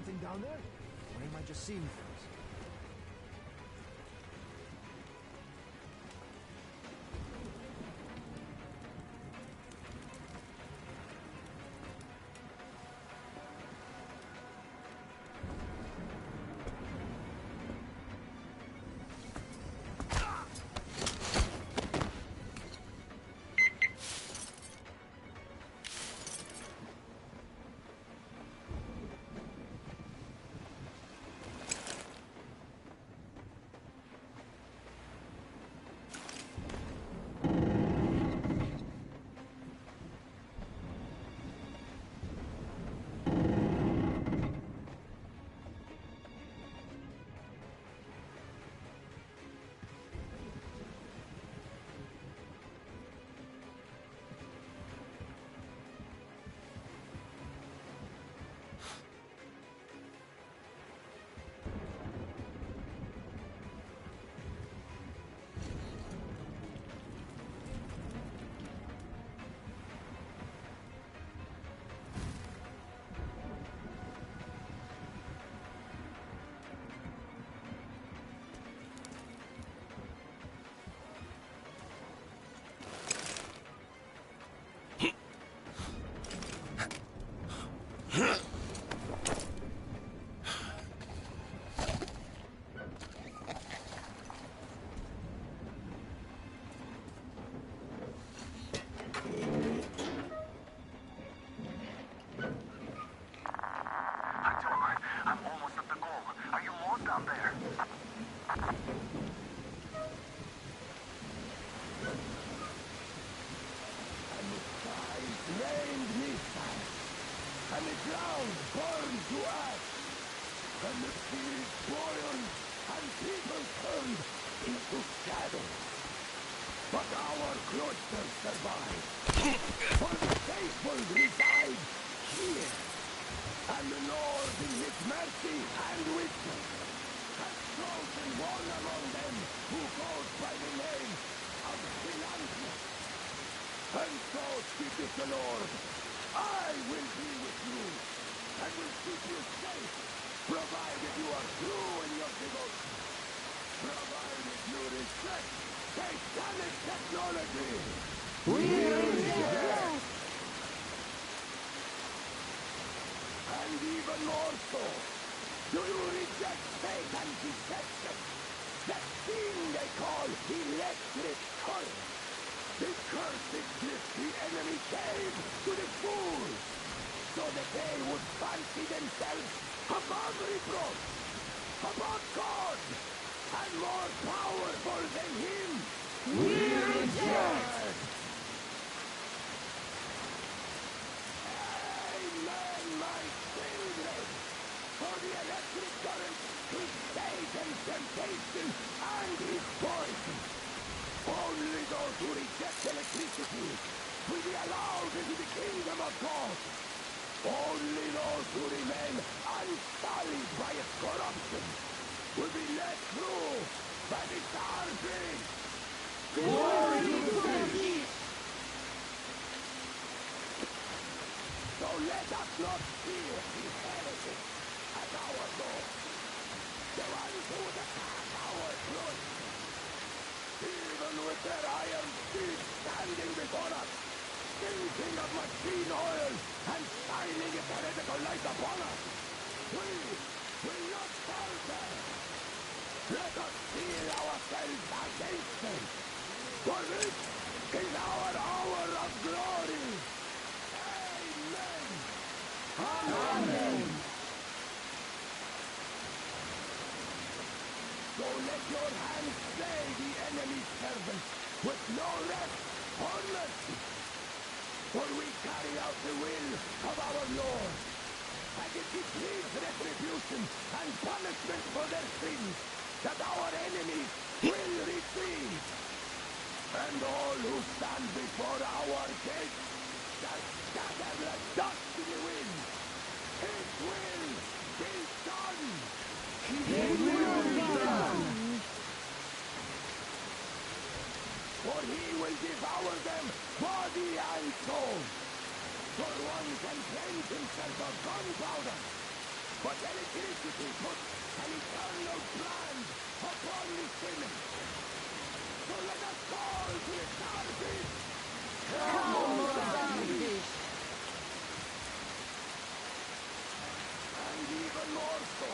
something down there? Or am I just seeing things? but electricity put an eternal brand upon the women. So let us call to the Starbeast! Come on, Starbeast! And even more so,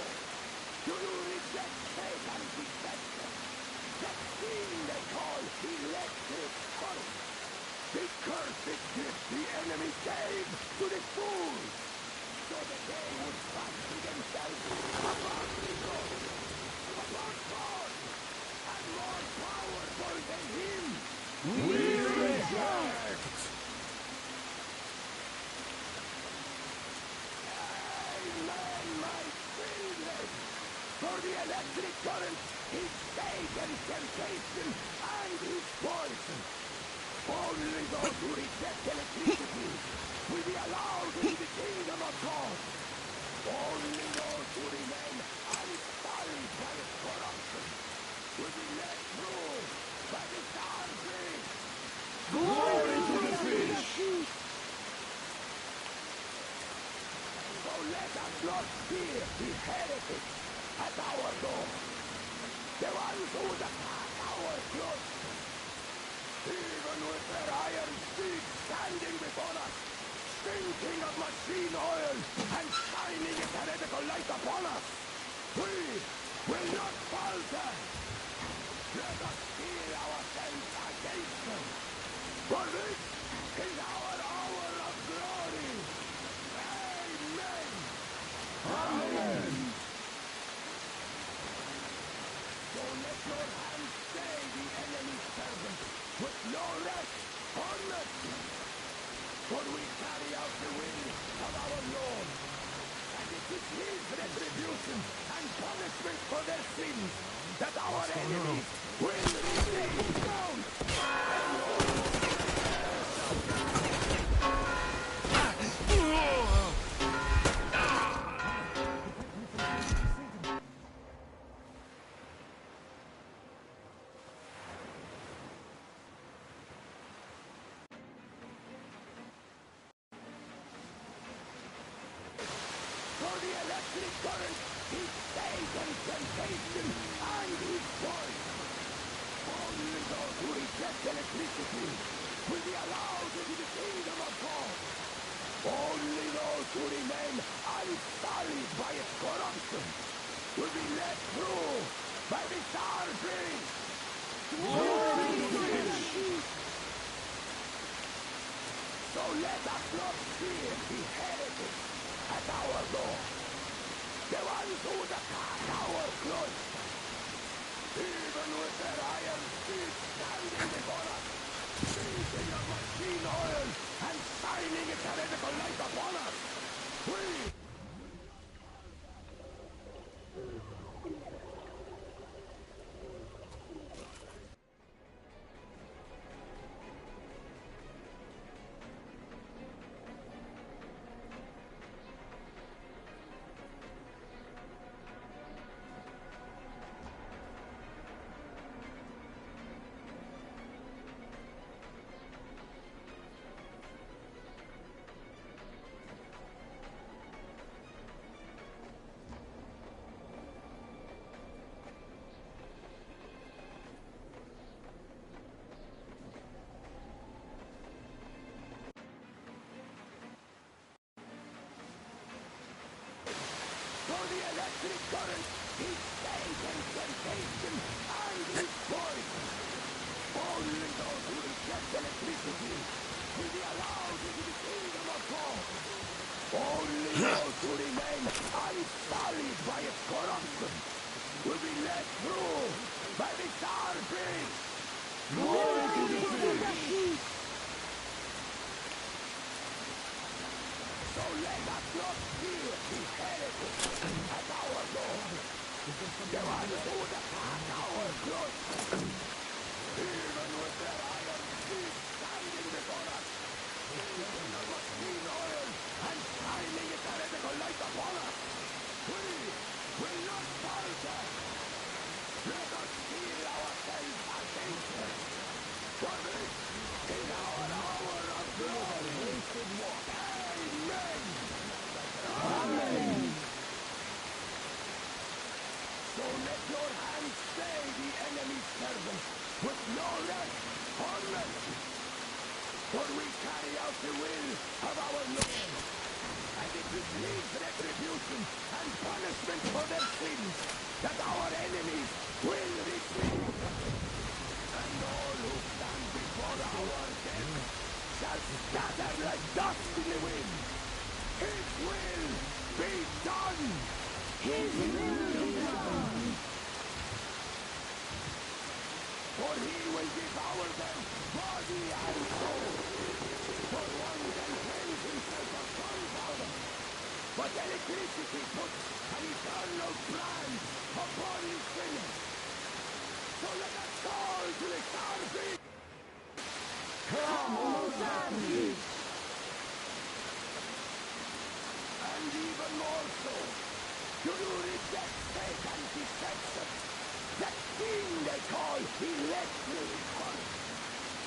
do you reject Satan's deception? That thing they call electric current. The cursed gift the enemy gave to the fools, so that they would fancy themselves above the God, above God, and more powerful than him. We reject! Amen, my children! For the electric current is Satan's temptation and his poison. Only those who reject electricity will be allowed into the kingdom of God. Only those who remain unsullied by its corruption will be let through by the Starbeast. Glory to the fish! So let us not fear the heretics at our door, the ones who would attack our clothes. Even with their iron feet standing before us, stinking of machine oil and shining its heretical light upon us, we will not falter. Let us steel ourselves against them, for this is our hour of glory. Amen. Amen! So let your hands stay the enemy's servant with no rest or mercy. For we carry out the will of our Lord, and it is his retribution and punishment for their sins that our enemies will remain bound. For the electric current is Satan's temptation and his poison. Only those who reject electricity will be allowed into the kingdom of God. Only those who remain unsullied by its corruption will be let through by the Starbeast. Glory to the fish! So let us not fear the heretics at our door, the ones who would attack our clothes. Even with their iron feet standing before us, stinking of machine oil and shining its heretical light upon us, we for the electric current is Satan's temptation and his poison. Only those who reject electricity will be allowed into the kingdom of God. Only those who remain unsullied by its corruption will be let through by the Starbeast. Glory to the fish! So let us not fear the heretics at our door, the ones who would attack our clothes. Even with their iron feet standing before us, stinking of machine oil and shining its heretical light upon us, we will not falter. Let us steel ourselves against them, for this is our hour of glory. Amen. Amen! for we carry out the will of our Lord. And it receives retribution and punishment for their sins that our enemies will receive. And all who stand before our death shall scatter like dust in the wind. His will be done! His will be done! For he will devour them body and soul. For one can cleanse himself of gunpowder, but electricity puts an eternal brand upon his sinners. So let us call to the Starbeast! Come, O Starbeast! And even more so, do you reject Satan's deception? That thing they call electric current.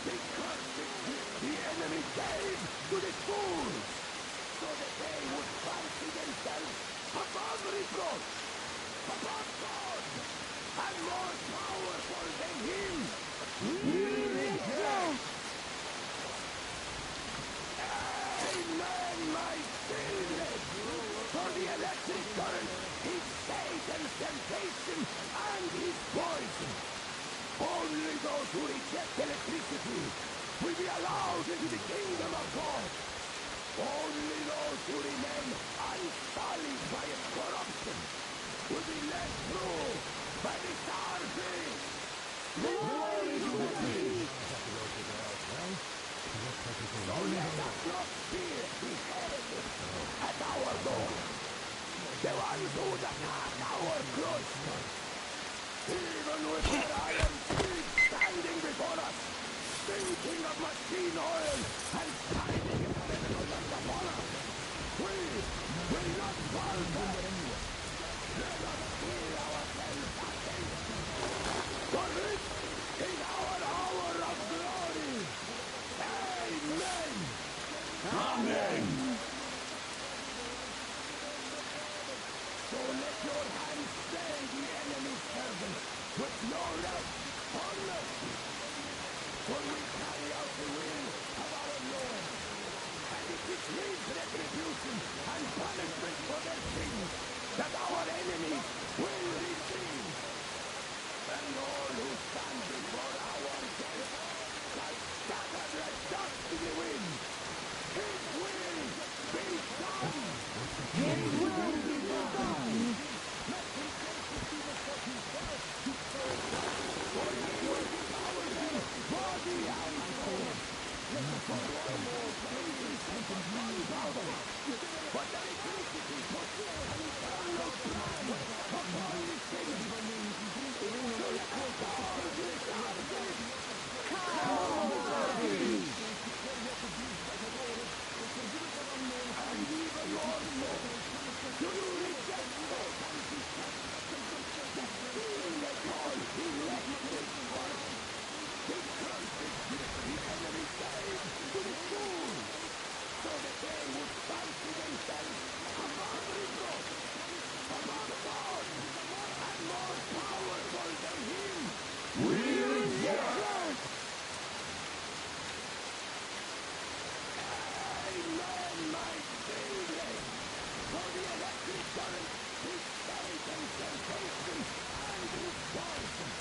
The cursed gift the enemy gave to the fools, so that they would fancy themselves above reproach, above God, and more powerful than him. We reject! Amen, my children! For the electric current is Satan's temptation and his poison. Only those who reject electricity will be allowed into the kingdom of God. Only those who remain unsullied by its corruption will be let through by the Starbeast. Glory to the Beast! So let us not fear the heretics at our door, the ones who attack our cloisters. Even with their iron feet standing before us, thinking of machine oil and shining its medical light upon us, we will not falter. Let us feel ourselves against them, for this is our hour of glory. Amen. Amen! So let your hands stay the enemy's servants with no rest or mercy. For we carry out the will of our Lord, and it receives retribution and punishment for their sins that our enemies will receive. And all who stand before our death shall scatter like dust in the wind. His will be done! His will be done! Let him take the demons for himself to serve God, for he will devour them body and soul. Let us go no more cleansing and gunpowder, but electricity puts an eternal brand upon his sinners. So let us call to the Starbeast. Come, O Starbeast! And even more so, do you reject Satan's deception? The thing they call electric current. The cursed gift the enemy gave to the fools, so that they would fancy themselves above reproach, above God, and more powerful than him. We reject! Amen, my children! For the electric current is Satan's temptation and his poison.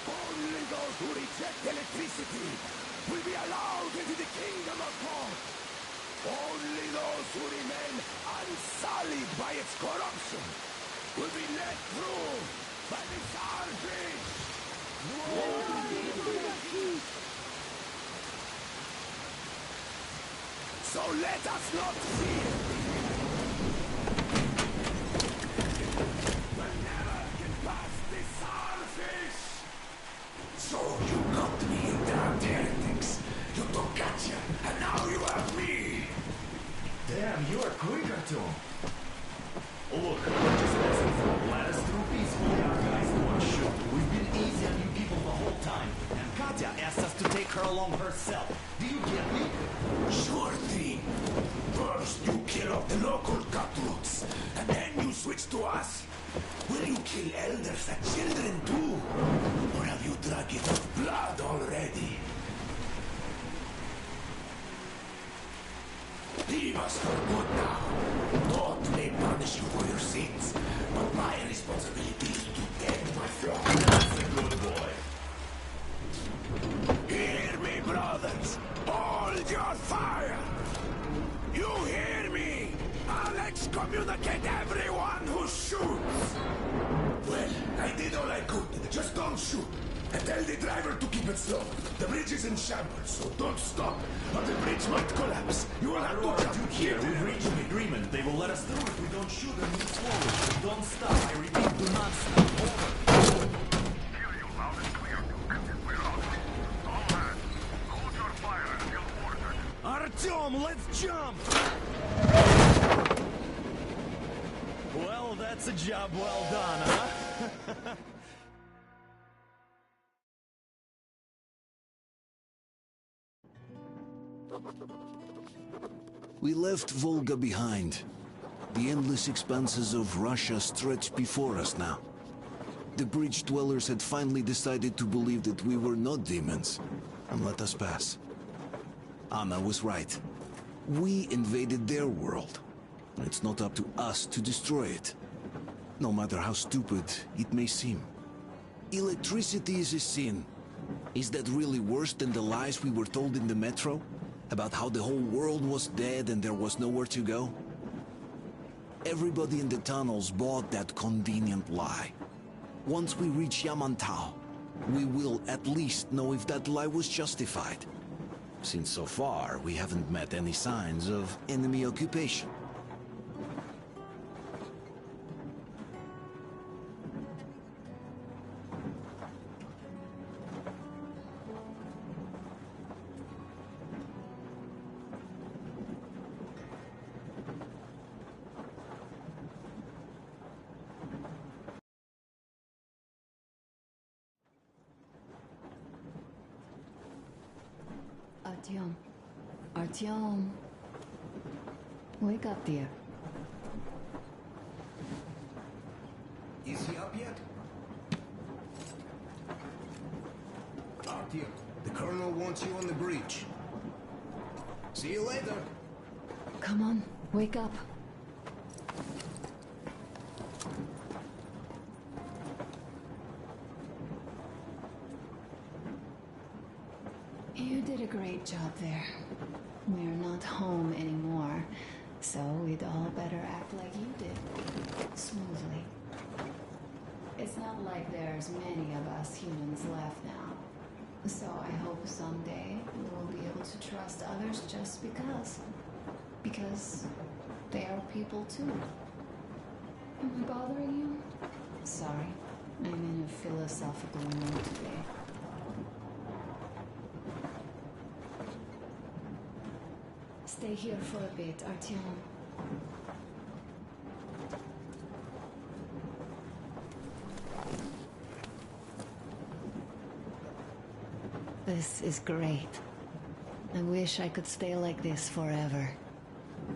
Only those who reject electricity will be allowed into the kingdom of God. Only those who remain unsullied by its corruption will be let through by the Starbeast. Glory to the Beast! So let us not fear. We'll never get past the Starfish. So you got me in damn heretics. You took Katya, and now you have me. Damn, you are quick, Artyom. Look, we're just passing through. Let us through peacefully, our guys don't shoot. We've been easy on you people the whole time. And Katya asked us to take her along herself. Do you get me? Sure thing. First you kill off the local cutthroats, and then you switch to us. Will you kill elders and children too? Or have you drunk enough blood already? Leave us for good now. God may punish you for your sins, but my responsibility is to tend my flock. That's a good boy. Hear me, brothers! Hold your fire! You hear me? I'll excommunicate everyone who shoots! Well, I did all I could. Just don't shoot. And tell the driver to keep it slow. The bridge is in shambles, so don't stop, or the bridge might collapse. You will have to jump Here, we've reached an agreement. They will let us through if we don't shoot and move forward. Don't stop. I repeat, do not stop. Over. Hear you loud and clear, Duke. We're out. All hands, hold your fire until ordered. Artyom, let's jump! Well, that's a job well done, huh? We left Volga behind. The endless expanses of Russia stretched before us now. The bridge dwellers had finally decided to believe that we were not demons, and let us pass. Anna was right. We invaded their world. It's not up to us to destroy it, no matter how stupid it may seem. Electricity is a sin. Is that really worse than the lies we were told in the metro? About how the whole world was dead and there was nowhere to go? Everybody in the tunnels bought that convenient lie. Once we reach Yamantau, we will at least know if that lie was justified. Since so far, we haven't met any signs of enemy occupation. Artyom. Artyom. Wake up, dear. Is he up yet? Artyom, the colonel wants you on the bridge. See you later. Come on, wake up. You did a great job there. We're not home anymore, so we'd all better act like you did. Smoothly. It's not like there's many of us humans left now. So I hope someday we'll be able to trust others just because. Because they are people too. Am I bothering you? Sorry. I'm in a philosophical mood today. Stay here for a bit, Artyom. This is great. I wish I could stay like this forever.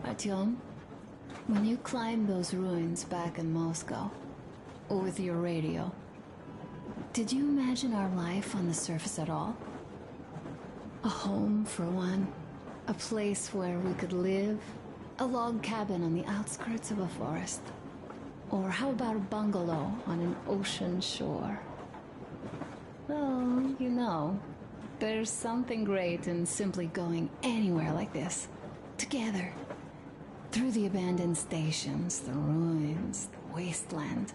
Artyom, when you climbed those ruins back in Moscow, with your radio, did you imagine our life on the surface at all? A home, for one. A place where we could live. A log cabin on the outskirts of a forest. Or how about a bungalow on an ocean shore? Well, you know, there's something great in simply going anywhere like this. Together. Through the abandoned stations, the ruins, the wasteland.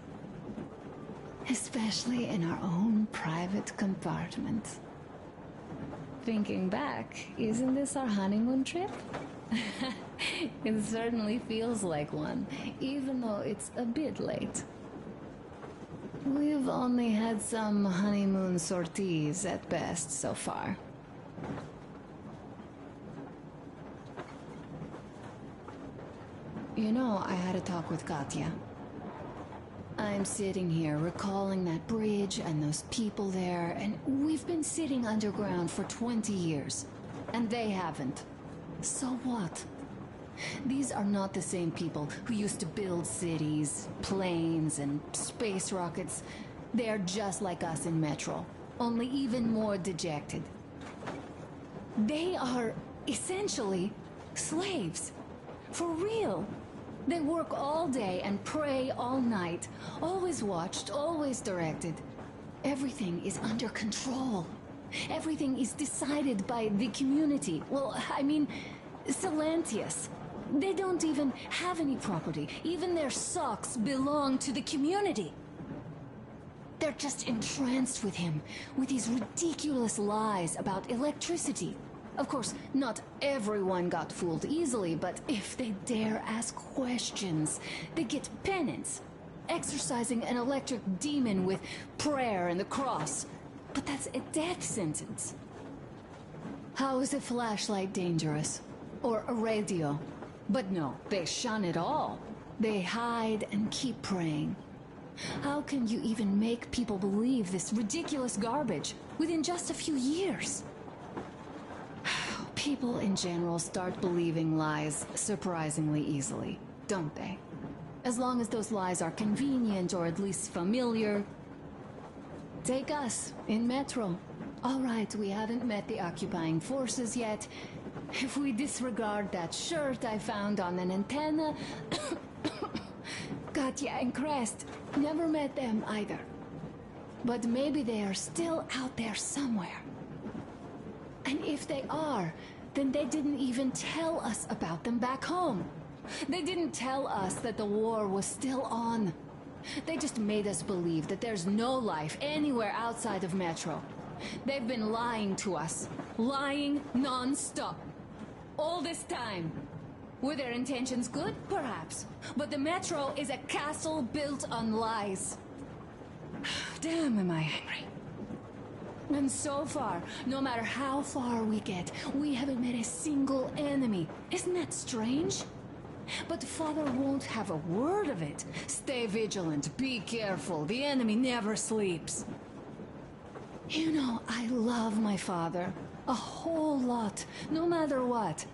Especially in our own private compartment. Thinking back, isn't this our honeymoon trip? It certainly feels like one, even though it's a bit late. We've only had some honeymoon sorties at best so far. You know, I had a talk with Katya. I'm sitting here recalling that bridge and those people there, and we've been sitting underground for 20 years, and they haven't. So what? These are not the same people who used to build cities, planes, and space rockets. They are just like us in Metro, only even more dejected. They are essentially slaves. For real. They work all day and pray all night. Always watched, always directed. Everything is under control. Everything is decided by the community. Well, I mean, Silantius. They don't even have any property. Even their socks belong to the community. They're just entranced with him, with these ridiculous lies about electricity. Of course, not everyone got fooled easily, but if they dare ask questions, they get penance. Exorcising an electric demon with prayer and the cross. But that's a death sentence. How is a flashlight dangerous? Or a radio? But no, they shun it all. They hide and keep praying. How can you even make people believe this ridiculous garbage within just a few years? People in general start believing lies surprisingly easily, don't they? As long as those lies are convenient or at least familiar. Take us, in Metro. All right, we haven't met the occupying forces yet. If we disregard that shirt I found on an antenna... Katya and Crest, never met them either. But maybe they are still out there somewhere. And if they are, then they didn't even tell us about them back home. They didn't tell us that the war was still on. They just made us believe that there's no life anywhere outside of Metro. They've been lying to us. Lying non-stop. All this time. Were their intentions good? Perhaps. But the Metro is a castle built on lies. Damn, am I angry. And so far, no matter how far we get, we haven't met a single enemy. Isn't that strange? But Father won't have a word of it. Stay vigilant, be careful, the enemy never sleeps. You know, I love my father. A whole lot, no matter what.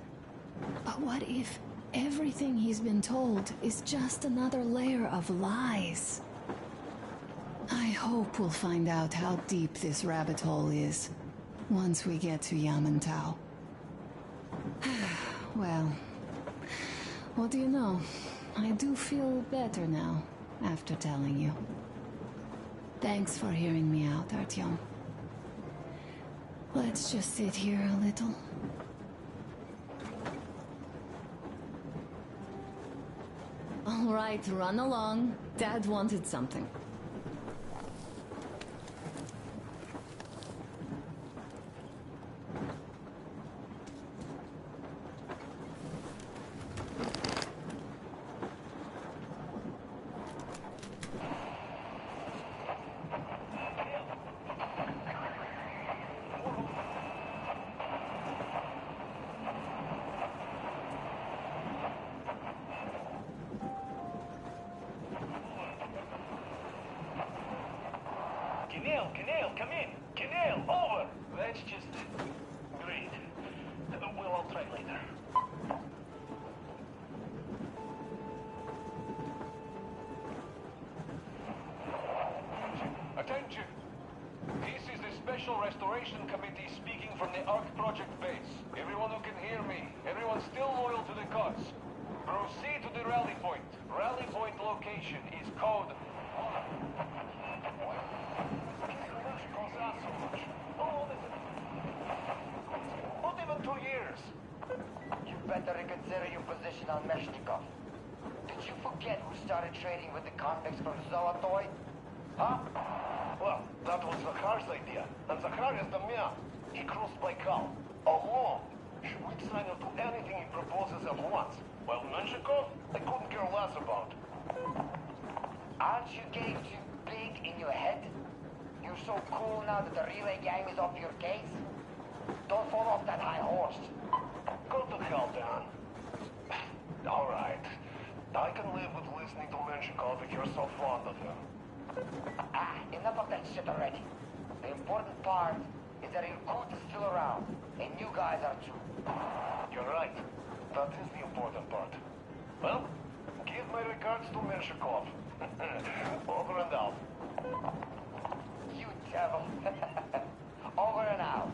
But what if everything he's been told is just another layer of lies? I hope we'll find out how deep this rabbit hole is once we get to Yamantau. Well, what do you know? I do feel better now, after telling you. Thanks for hearing me out, Artyom. Let's just sit here a little. All right, run along. Dad wanted something. Kinnail, come in! Kinnail, over! That's just... great. Well, I'll try later. Attention! This is the Special Restoration Committee speaking from the ARC Project base. Everyone who can hear me, everyone still loyal to the cause. Proceed to the rally point. Rally point location is code... Not even 2 years. You better reconsider your position on Meshnikov. Did you forget who started trading with the convicts from Zolotoy? Huh? Well, that was Zakhar's idea. And Zakhar is the man. He crossed Baikal. Alone. Schwitzner will do anything he proposes at once. While Menshikov, I couldn't care less about. Aren't you getting too big in your head? You're so cool now that the relay gang is off your case? Don't fall off that high horse. Go to hell, Dan. All right. I can live with listening to Menshikov if you're so fond of him. Enough of that shit already. The important part is that Irkut is still around, and you guys are too. You're right. That is the important part. Well, give my regards to Menshikov. Over and out. You devil. Over and out.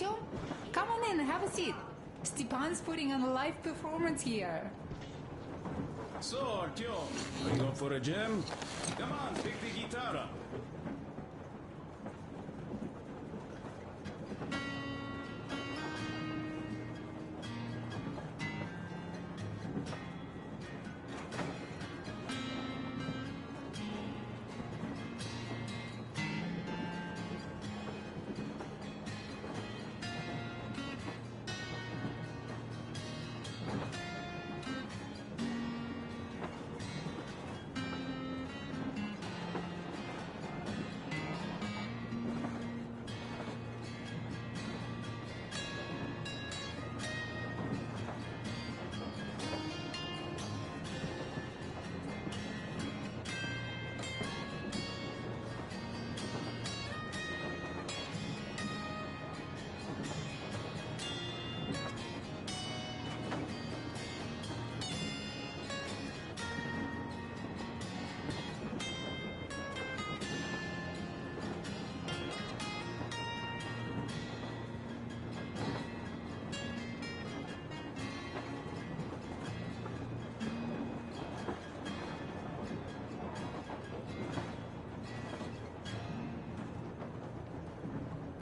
Artyom, come on in, have a seat. Stepan's putting on a live performance here. So, Artyom, are you up for a jam? Come on, pick the guitar up.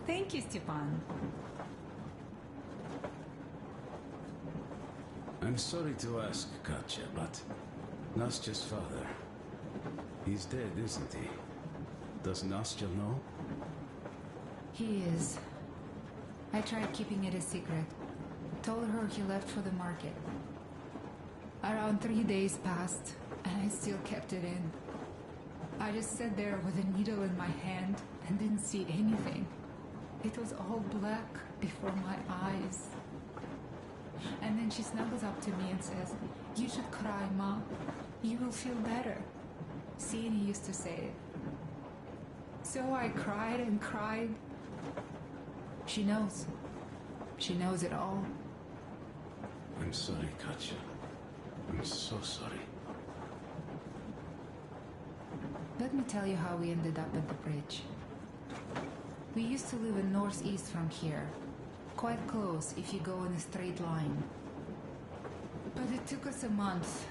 Thank you, Stepan. I'm sorry to ask, Katya, but Nastya's father, he's dead, isn't he? Does Nastya know? He is. I tried keeping it a secret. Told her he left for the market. Around 3 days passed, and I still kept it in. I just sat there with a needle in my hand and didn't see anything. It was all black before my eyes. And then she snuggles up to me and says, "You should cry, Ma. You will feel better." Sienna used to say it. So I cried and cried. She knows. She knows it all. I'm sorry, Katya. I'm so sorry. Let me tell you how we ended up at the bridge. We used to live in northeast from here. Quite close if you go in a straight line. But it took us a month.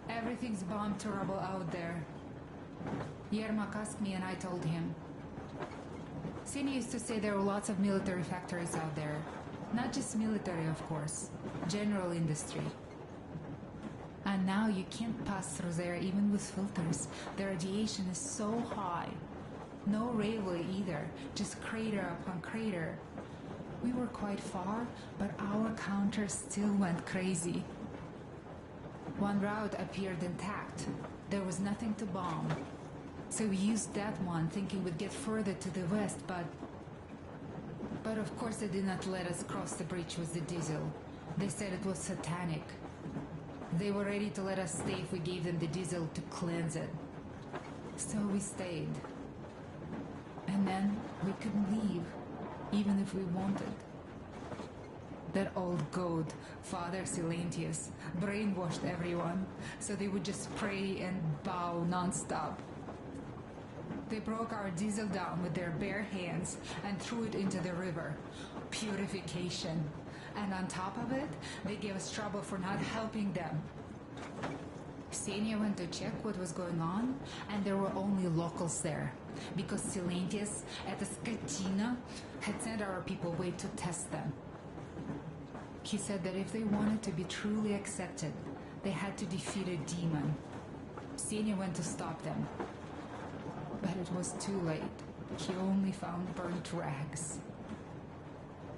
Everything's bombed to rubble out there. Yermak asked me and I told him. Sini used to say there were lots of military factories out there. Not just military, of course. General industry. And now you can't pass through there even with filters. The radiation is so high. No railway either, just crater upon crater. We were quite far, but our counter still went crazy. One route appeared intact. There was nothing to bomb. So we used that one, thinking we'd get further to the west, but of course they did not let us cross the bridge with the diesel. They said it was satanic. They were ready to let us stay if we gave them the diesel to cleanse it. So we stayed. And then we couldn't leave, even if we wanted. That old goat, Father Silentius, brainwashed everyone, so they would just pray and bow non-stop. They broke our diesel down with their bare hands and threw it into the river. Purification. And on top of it, they gave us trouble for not helping them. Ksenia went to check what was going on, and there were only locals there, because Silentius at the Skatina had sent our people away to test them. He said that if they wanted to be truly accepted, they had to defeat a demon. Ksenia went to stop them. But it was too late. He only found burnt rags.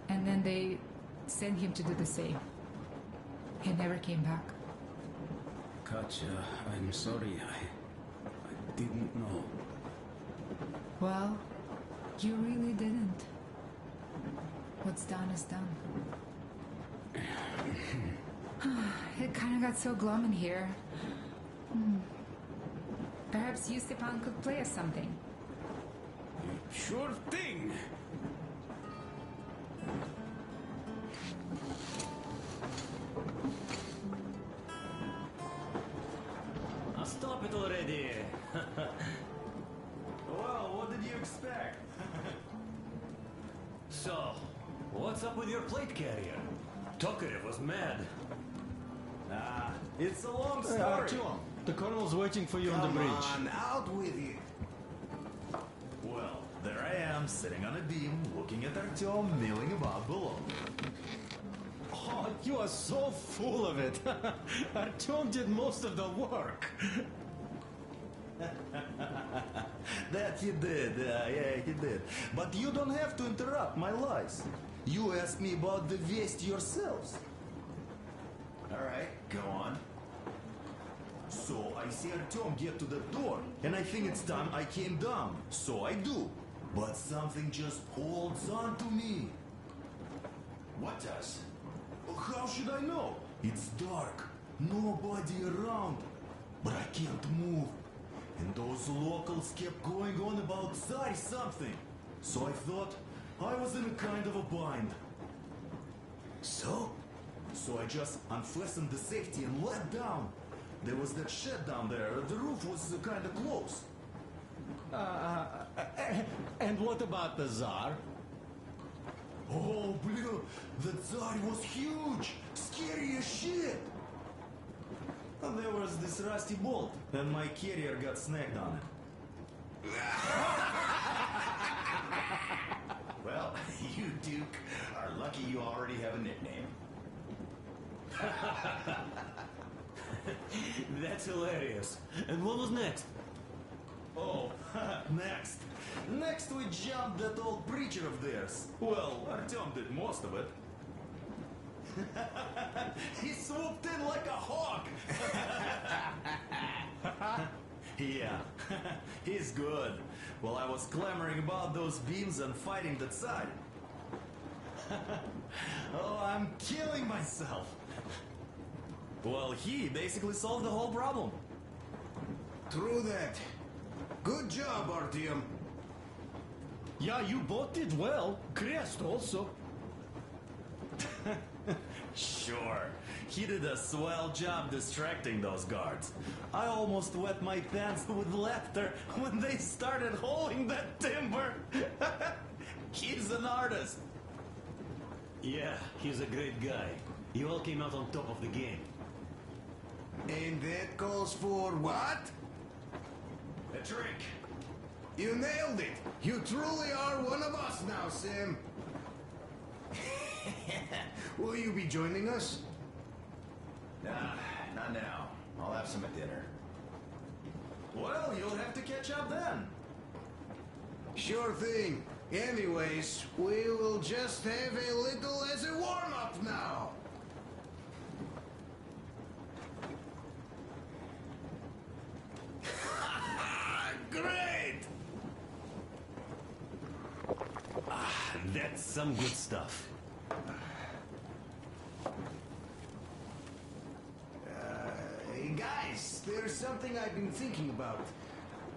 And then they sent him to do the same. He never came back. Katya, I'm sorry. I didn't know. Well, you really didn't. What's done is done. It kind of got so glum in here. Perhaps you, Stepan, could play us something. Sure thing! Stop it already! Well, what did you expect? So, What's up with your plate carrier? Tokarev was mad. It's a long story. Artyom, the colonel's waiting for you on the bridge. Come on, out with you. Well, there I am, sitting on a beam, looking at Artyom milling about below. Oh, you are so full of it. Artyom did most of the work. That he did, yeah, he did. But you don't have to interrupt my lies. You asked me about the Vest yourselves. Alright, go on. So I see Artyom get to the door, and I think it's time I came down. So I do. But something just holds on to me. What does? How should I know? It's dark, nobody around. But I can't move. And those locals kept going on about Tsar something. So I thought I was in a kind of a bind. So I just unfastened the safety and let down. There was that shed down there. The roof was kind of close. And what about the Tsar? Oh, blue, the Tsar was huge, scary as shit. And there was this rusty bolt, and my carrier got snagged on it. Well, you, Duke, are lucky you already have a nickname. That's hilarious. And what was next? Oh, next. Next we jumped that old preacher of theirs. Well, Artyom did most of it. He swooped in like a hawk. Yeah, he's good. While I was clamoring about those beams and fighting the Tsar. Oh, I'm killing myself. Well, he basically solved the whole problem. True that. Good job, Artyom. Yeah, you both did well. Crest also. Sure. He did a swell job distracting those guards. I almost wet my pants with laughter when they started hauling that timber. He's an artist. Yeah, he's a great guy. You all came out on top of the game. And that calls for what? A drink. You nailed it. You truly are one of us now, Sam. Will you be joining us? Nah, not now. I'll have some at dinner. Well, you'll have to catch up then. Sure thing. Anyways, we will just have a little as a warm-up now. Great! That's some good stuff. Hey guys, there's something I've been thinking about.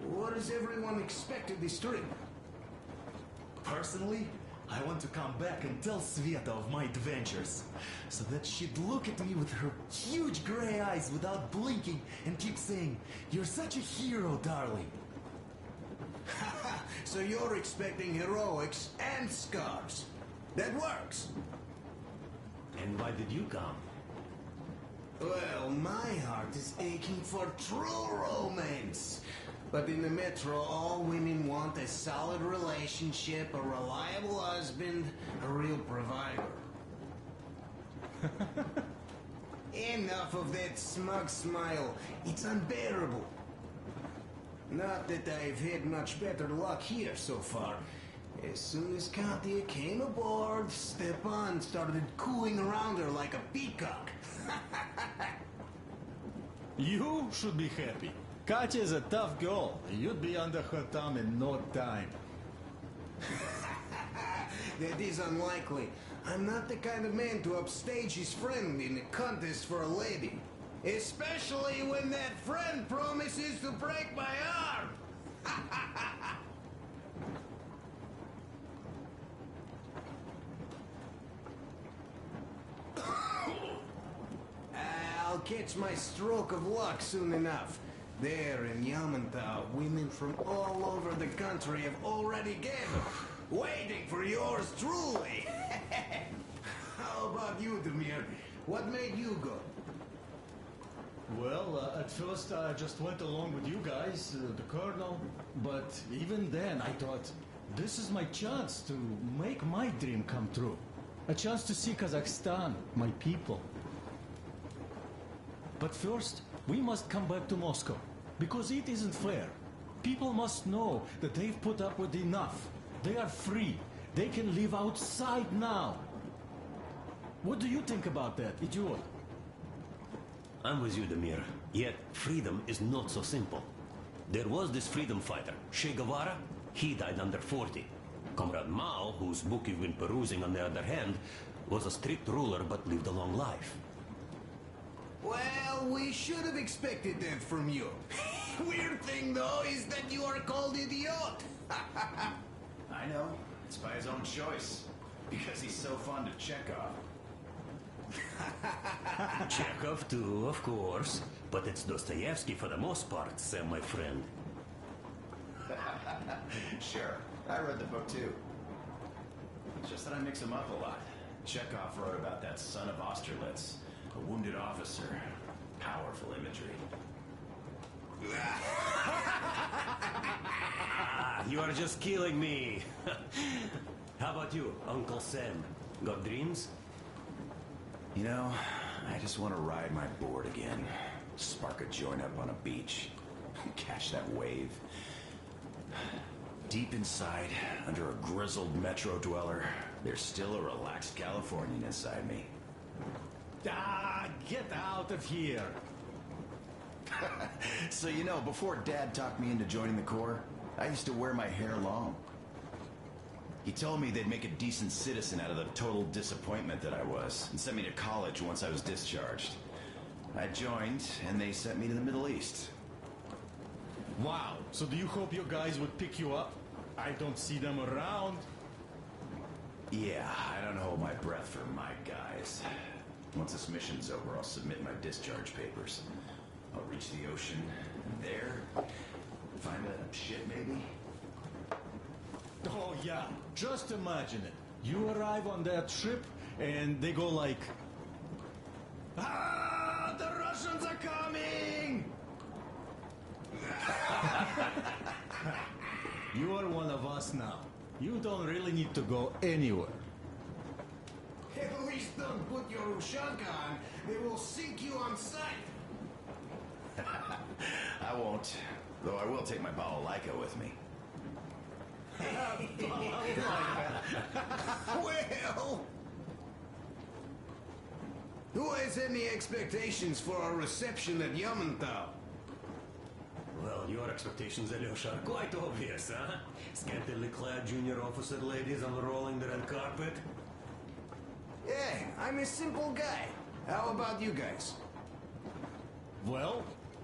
What does everyone expect of this trip? Personally, I want to come back and tell Sveta of my adventures, so that she'd look at me with her huge gray eyes without blinking and keep saying, "You're such a hero, darling." So you're expecting heroics and scars. That works. And why did you come? Well, my heart is aching for true romance. But in the Metro, all women want a solid relationship, a reliable husband, a real provider. Enough of that smug smile. It's unbearable. Not that I've had much better luck here so far. As soon as Katya came aboard, Stepan started cooing around her like a peacock. You should be happy. Katya is a tough girl. You'd be under her thumb in no time. That is unlikely. I'm not the kind of man to upstage his friend in a contest for a lady. Especially when that friend promises to break my arm! I'll catch my stroke of luck soon enough. There in Yamantau, women from all over the country have already gathered. Waiting for yours truly. How about you, Demir? What made you go? Well, at first I just went along with you guys, the Colonel. But even then I thought, this is my chance to make my dream come true. A chance to see Kazakhstan, my people. But first, we must come back to Moscow. Because it isn't fair. People must know that they've put up with enough. They are free. They can live outside now. What do you think about that, idiot? I'm with you, Demir. Yet, freedom is not so simple. There was this freedom fighter, Che Guevara. He died under 40. Comrade Mao, whose book you've been perusing on the other hand, was a strict ruler but lived a long life. Well, we should have expected that from you. Weird thing, though, is that you are called idiot. I know. It's by his own choice. Because he's so fond of Chekhov. Chekhov too, of course. But it's Dostoevsky for the most part, Sam, my friend. Sure. I read the book too. It's just that I mix them up a lot. Chekhov wrote about that son of Austerlitz, a wounded officer. Powerful imagery. You are just killing me. How about you, Uncle Sam? Got dreams? You know, I just want to ride my board again. Spark a joint up on a beach. Catch that wave. Deep inside, under a grizzled metro dweller, there's still a relaxed Californian inside me. Ah, get out of here. So you know, before Dad talked me into joining the Corps, I used to wear my hair long. He told me they'd make a decent citizen out of the total disappointment that I was, and sent me to college once I was discharged. I joined, and they sent me to the Middle East. Wow, so do you hope your guys would pick you up? I don't see them around. Yeah, I don't hold my breath for my guys. Once this mission's over, I'll submit my discharge papers. I'll reach the ocean, and there, find a ship maybe? Oh yeah, just imagine it. You arrive on that ship, and they go like... Ah, the Russians are coming! You are one of us now. You don't really need to go anywhere. At least don't put your Ushanka on. They will sink you on sight. I won't, though I will take my balalaika with me. Well... Who has any expectations for our reception at Yamantau? Well, your expectations, Alyosha, are quite obvious, huh? Scantily clad junior officer ladies unrolling the red carpet. Yeah, I'm a simple guy. How about you guys? Well,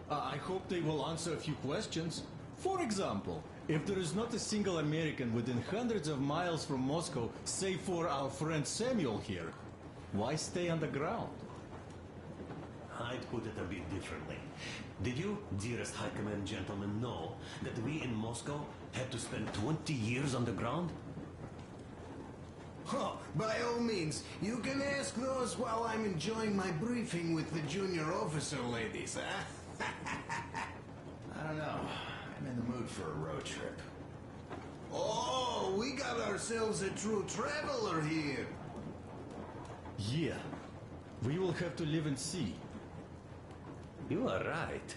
I hope they will answer a few questions. For example, if there is not a single American within hundreds of miles from Moscow, save for our friend Samuel here, why stay on the ground? I'd put it a bit differently. Did you, dearest High Command gentlemen, know that we in Moscow had to spend 20 years on the ground? Oh, by all means, you can ask those while I'm enjoying my briefing with the junior officer ladies, huh? I don't know. I'm in the mood for a road trip. Oh, we got ourselves a true traveler here. Yeah, we will have to live and see. You are right.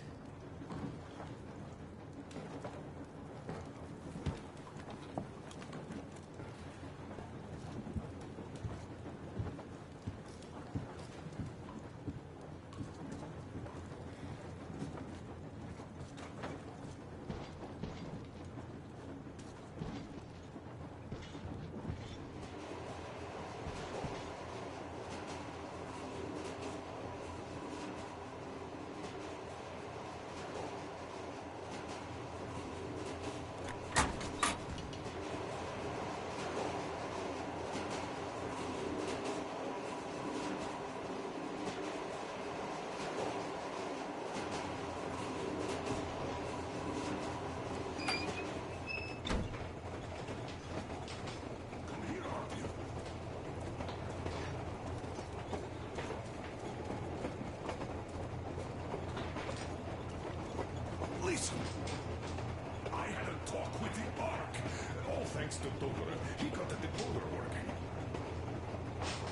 thanks to Tokura, he got the decoder working.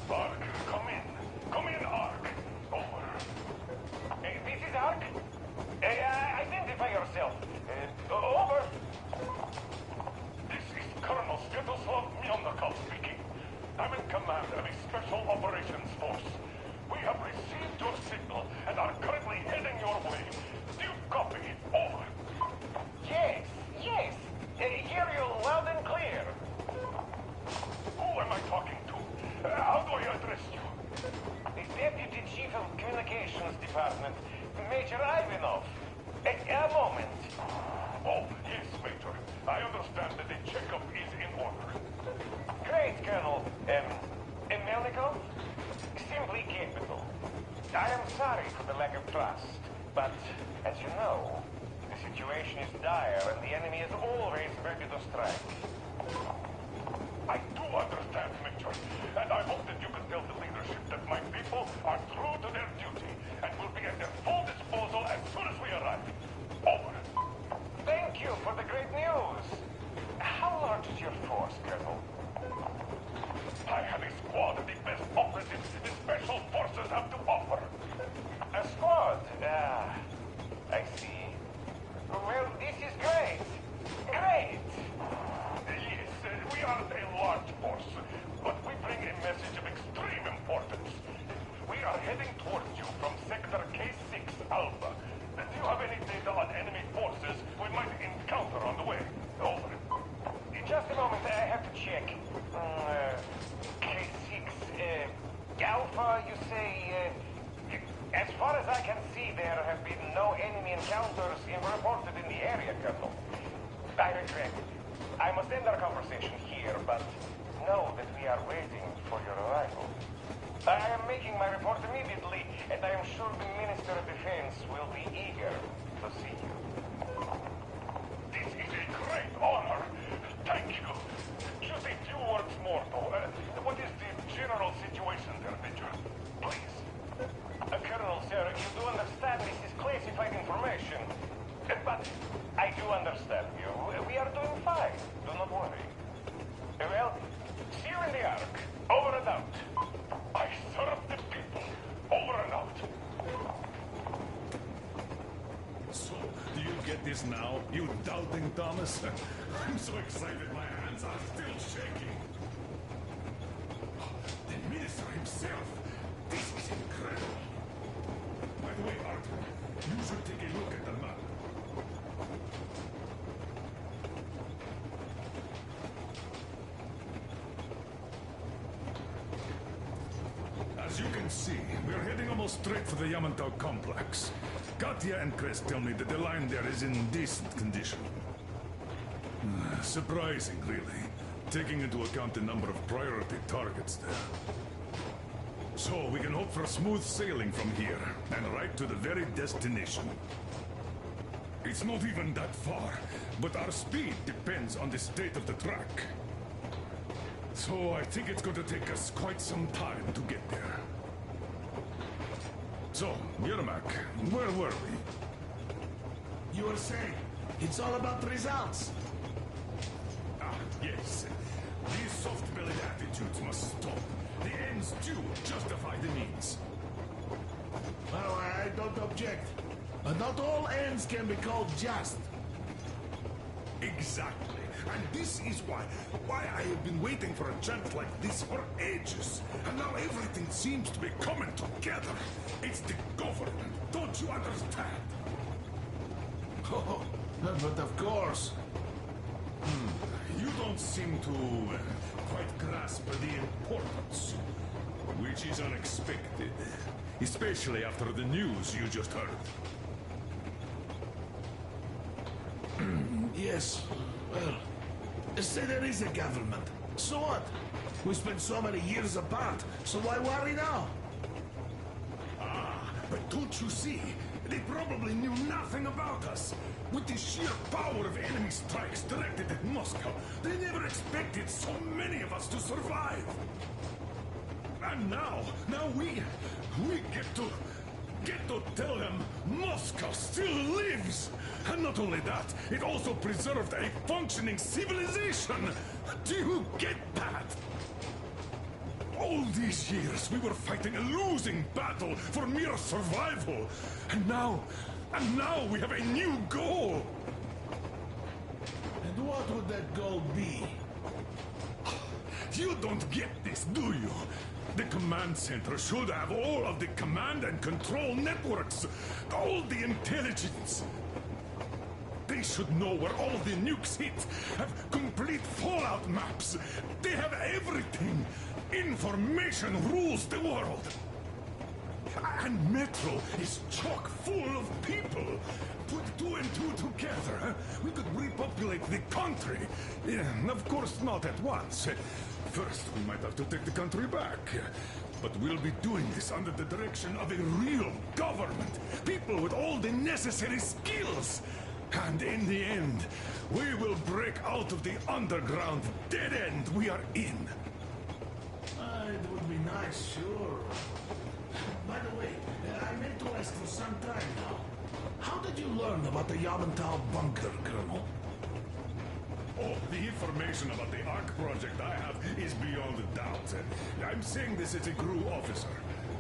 Ark, come in. Come in, Ark. Over. This is Ark. Identify yourself. Over. This is Colonel Svetoslav Mylnikov speaking. I'm in command of a special operations force. We have received your signal and are currently heading your way. Do you copy? Over. Yes. Hear you loud and clear. Who am I talking to? How do I address you? The Deputy Chief of Communications Department, Major Ivanov. A moment. Oh, yes, Major. I understand that the checkup is in order. Great, Colonel. Melnikov? Simply capable. I am sorry for the lack of trust, but, as you know, the situation is dire and the enemy is always ready to strike. I do understand, Major, and I hope that you can tell the leadership that my people are true to their duty and will be at their full disposal as soon as we arrive. Over. Thank you for the great news. How large is your force, Colonel? I have a squad of the best operatives the Special Forces have to offer. A squad? I see. Well, this is great. Great! Yes, we aren't a large force, but we bring a message of extreme importance. We are heading towards you from Sector K6 Alpha. Do you have any data on enemy forces we might encounter on the way? Over. Just a moment, I have to check. K6, Alpha, you say... as far as I can see, there have been no enemy encounters reported in the area, Colonel. I regret it. I must end our conversation here, but know that we are waiting for your arrival. I am making my report immediately, and I am sure the Minister of Defense will be eager to see you. This is a great honor. Thank you. Just a few words more, though. What is the general situation there, Major? Please. Colonel, sir, you do understand this is classified information. But I do understand you. We are doing fine. Do not worry. Well, see you in the Ark. Over and out. I serve the people. Over and out. So, do you get this now, you doubting Thomas? I'm so excited my hands are still shaking. The Minister himself. This is incredible. By the way, Arthur, you should take a look at the map. As you can see, we're heading almost straight for the Yamantau complex. Katya and Chris tell me that the line there is in decent condition. Surprising, really, taking into account the number of priority targets there. So we can hope for smooth sailing from here, and right to the very destination. It's not even that far, but our speed depends on the state of the track. So I think it's going to take us quite some time to get there. So, Yermak, where were we? You were saying, it's all about results. Ah, yes. These soft-bellied attitudes must stop. The ends do justify the means. Well, I don't object. But not all ends can be called just. Exactly. And this is why I have been waiting for a chance like this for ages. And now everything seems to be coming together. It's the government. Don't you understand? Oh, but of course. You don't seem to quite grasp the importance, which is unexpected, especially after the news you just heard. Yes, well, say there is a government. So what? We spent so many years apart, so why worry now? Ah, but don't you see? They probably knew nothing about us. With the sheer power of enemy strikes directed at Moscow, they never expected so many of us to survive. And now we get to get to tell them Moscow still lives! And not only that, it also preserved a functioning civilization! Do you get that? All these years we were fighting a losing battle for mere survival! And now we have a new goal! And what would that goal be? You don't get this, do you? The command center should have all of the command and control networks, all the intelligence. They should know where all the nukes hit, have complete fallout maps. They have everything. Information rules the world. And Metro is chock full of people. Put 2 and 2 together, huh? We could repopulate the country. Yeah, of course, not at once. First, we might have to take the country back. But we'll be doing this under the direction of a real government. People with all the necessary skills. And in the end, we will break out of the underground dead end we are in. It would be nice, sure. By the way, I meant to ask for some time now. How did you learn about the Yamantau bunker, Colonel? Oh, the information about the ARC project I have is beyond doubt. I'm saying this as a GRU officer.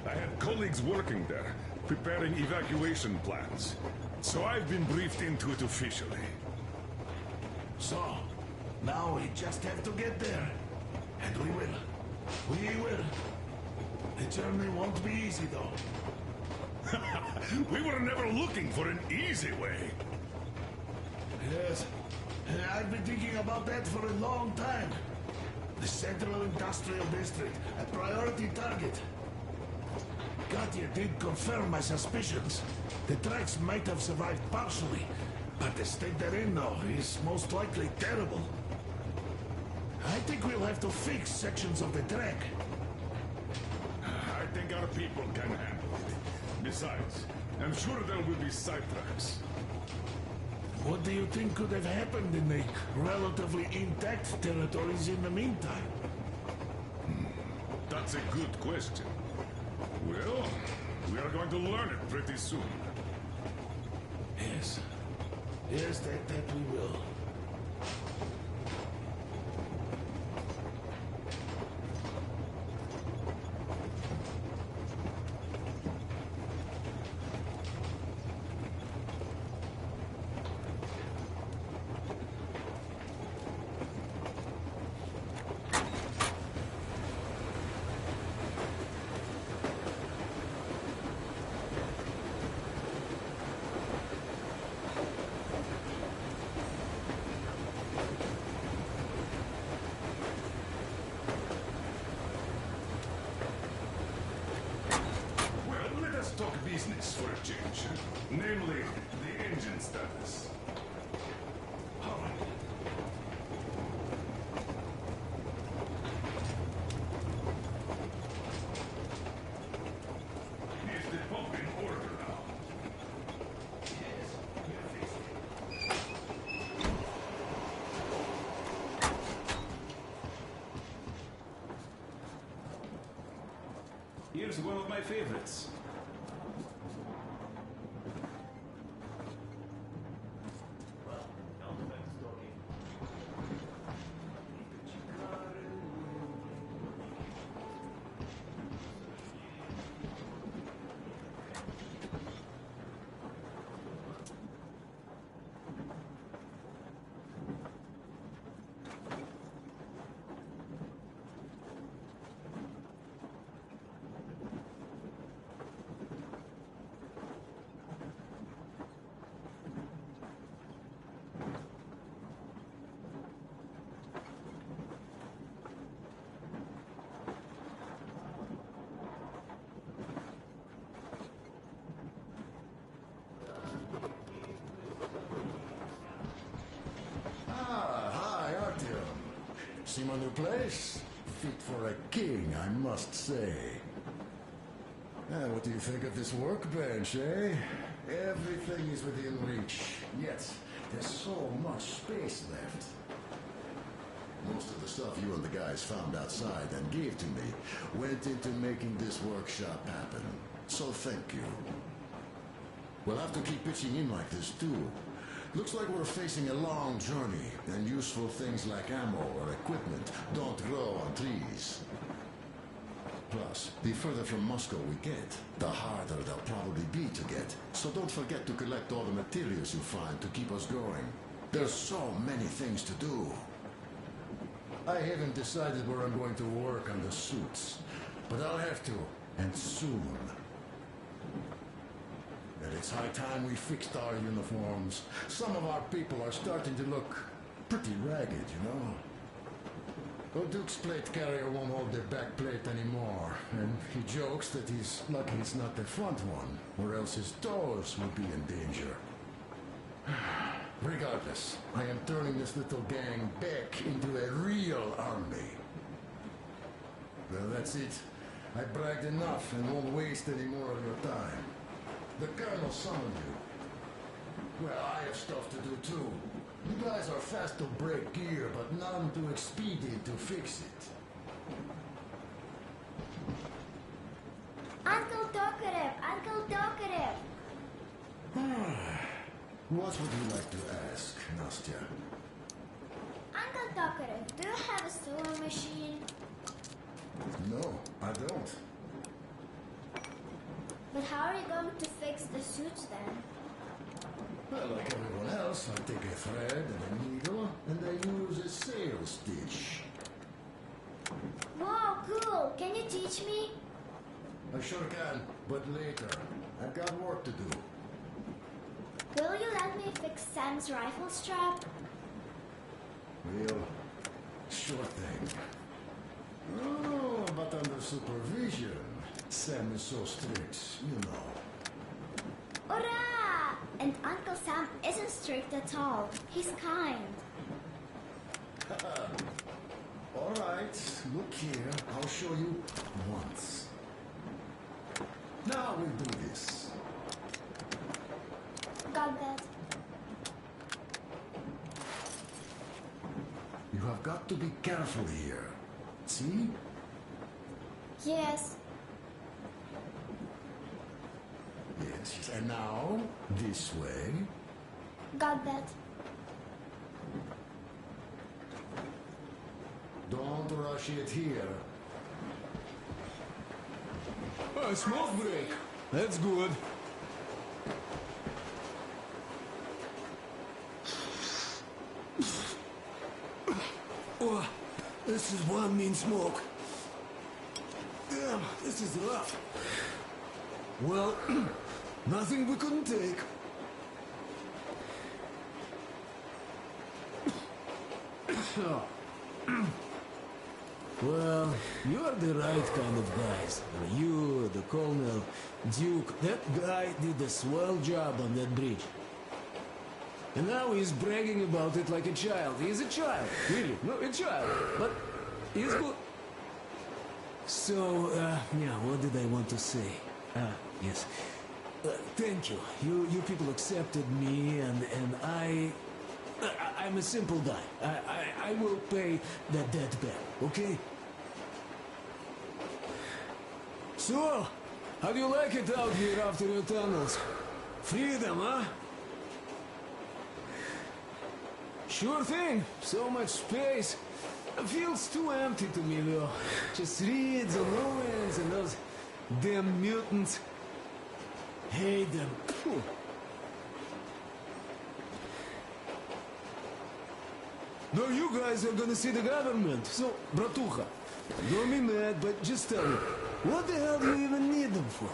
I had colleagues working there, preparing evacuation plans. So I've been briefed into it officially. So, now we just have to get there. And we will. We will. The journey won't be easy, though. We were never looking for an easy way. Yes. I've been thinking about that for a long time. The Central Industrial District, a priority target. Katya did confirm my suspicions. The tracks might have survived partially, but the state they're in now is most likely terrible. I think we'll have to fix sections of the track. I think our people can handle it. Besides, I'm sure there will be sidetracks. What do you think could have happened in the relatively intact territories in the meantime? That's a good question. Well, we are going to learn it pretty soon. Yes. Yes, that we will. Talk business for a change. Namely, the engine status. All right. Is the pump in order now? Yes, we have fixed it. Here's one of my favorites. See my new place? Fit for a king, I must say. What do you think of this workbench, eh? Everything is within reach, yet there's so much space left. Most of the stuff you and the guys found outside and gave to me went into making this workshop happen. So thank you. We'll have to keep pitching in like this, too. Looks like we're facing a long journey, and useful things like ammo or equipment don't grow on trees. Plus, the further from Moscow we get, the harder they'll probably be to get. So don't forget to collect all the materials you find to keep us going. There's so many things to do. I haven't decided where I'm going to work on the suits, but I'll have to, and soon. And it's high time we fixed our uniforms. Some of our people are starting to look pretty ragged, you know? Duke's plate carrier won't hold their back plate anymore, and he jokes that he's lucky it's not the front one, or else his toes will be in danger. Regardless, I am turning this little gang back into a real army. Well, that's it. I bragged enough and won't waste any more of your time. The Colonel summoned you. Well, I have stuff to do too. You guys are fast to break gear, but none too expedient to fix it. Uncle Tokarev! Uncle Tokarev! What would you like to ask, Nastya? Uncle Tokarev, do you have a sewing machine? No, I don't. But how are you going to fix the suits then? Well, like everyone else, I take a thread and a needle, and I use a sail stitch. Wow, cool! Can you teach me? I sure can, but later. I've got work to do. Will you let me fix Sam's rifle strap? Well, sure thing. Oh, but under supervision. Sam is so strict, you know. Hurrah! And Uncle Sam isn't strict at all. He's kind. All right, look here. I'll show you once. Now we'll do this. Got that. You have got to be careful here. See? Yes. Yes, and now, this way. Got that. Don't rush it here. A smoke break. That's good. Oh, this is one mean smoke. Damn, this is rough. Well, nothing we couldn't take. Well, you're the right kind of guys. You, the Colonel, Duke, that guy did a swell job on that bridge. And now he's bragging about it like a child. He's a child, really. No, a child. But he's good. So, yeah, what did I want to say? Yes. Thank you. You people accepted me, and I'm a simple guy. I will pay that debt back, okay? So, how do you like it out here after your tunnels? Freedom, huh? Sure thing. So much space. It feels too empty to me, though. Just reeds and ruins and those damn mutants. Hate them. Phew. No, you guys are gonna see the government. So, Bratuха, don't be mad, but just tell me, what the hell do you even need them for?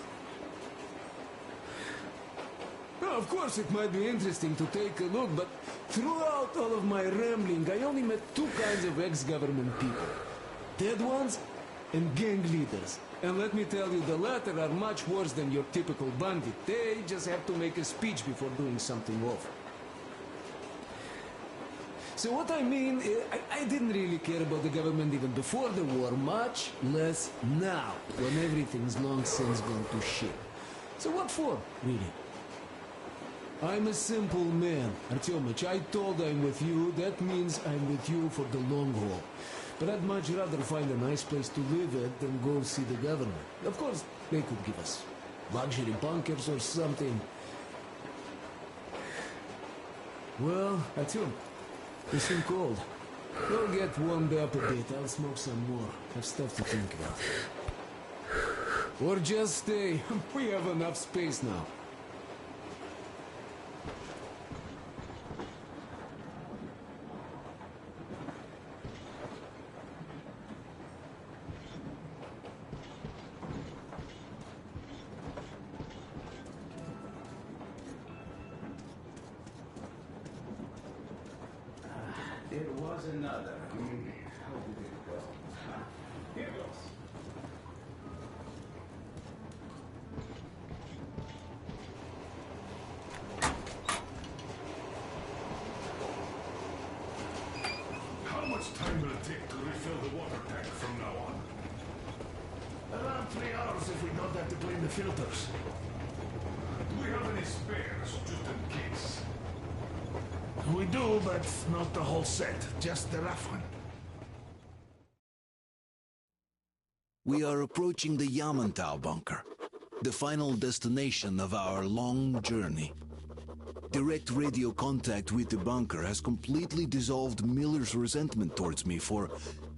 Well, of course, it might be interesting to take a look, but throughout all of my rambling, I only met two kinds of ex-government people. Dead ones and gang leaders. And let me tell you, the latter are much worse than your typical bandit. They just have to make a speech before doing something awful. So what I mean, I didn't really care about the government even before the war, much less now, when everything's long since gone to shit. So what for, really? I'm a simple man, Artyomich. I told I'm with you, that means I'm with you for the long haul. But I'd much rather find a nice place to live at than go see the government. Of course, they could give us luxury bunkers or something. Well, Atum, you seem cold. Go get warmed up a bit. I'll smoke some more. Have stuff to think about. Or just stay. We have enough space now. It was another. How did it go? Here goes. How much time will it take to refill the water tank from now on? Around 3 hours if we don't have to clean the filters. Do we have any spares, just in case? We do, but not the whole set, just the rough one. We are approaching the Yamantau bunker, the final destination of our long journey. Direct radio contact with the bunker has completely dissolved Miller's resentment towards me for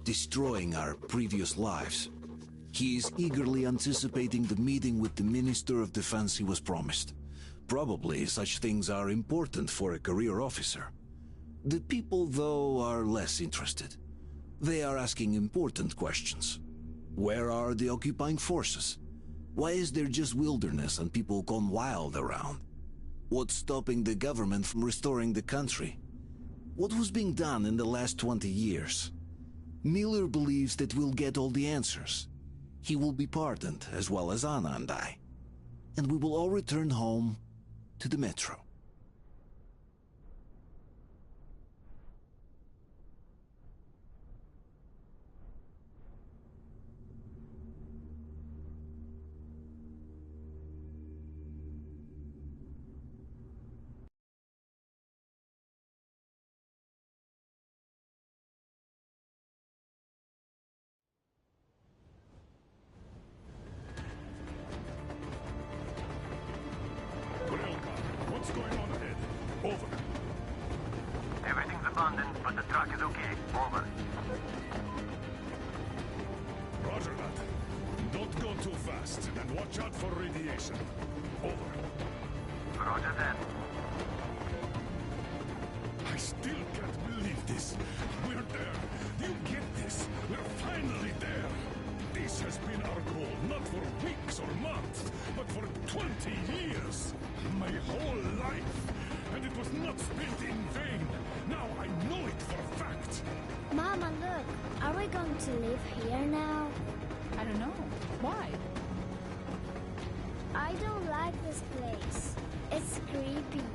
destroying our previous lives. He is eagerly anticipating the meeting with the Minister of Defense he was promised. Probably such things are important for a career officer. The people, though, are less interested. They are asking important questions. Where are the occupying forces? Why is there just wilderness and people gone wild around? What's stopping the government from restoring the country? What was being done in the last 20 years? Miller believes that we'll get all the answers. He will be pardoned, as well as Anna and I. And we will all return home to the Metro. What's going on ahead? Over. Everything's abandoned, but the truck is okay. Over. Roger that. Don't go too fast, and watch out for radiation. Over. Roger that. I still can't believe this. We're there. Do you get this? We're finally there. This has been our goal, not for weeks or months, but for 20 years. My whole life. And it was not spent in vain. Now I know it for a fact. Mama, look. Are we going to live here now? I don't know. Why? I don't like this place. It's creepy.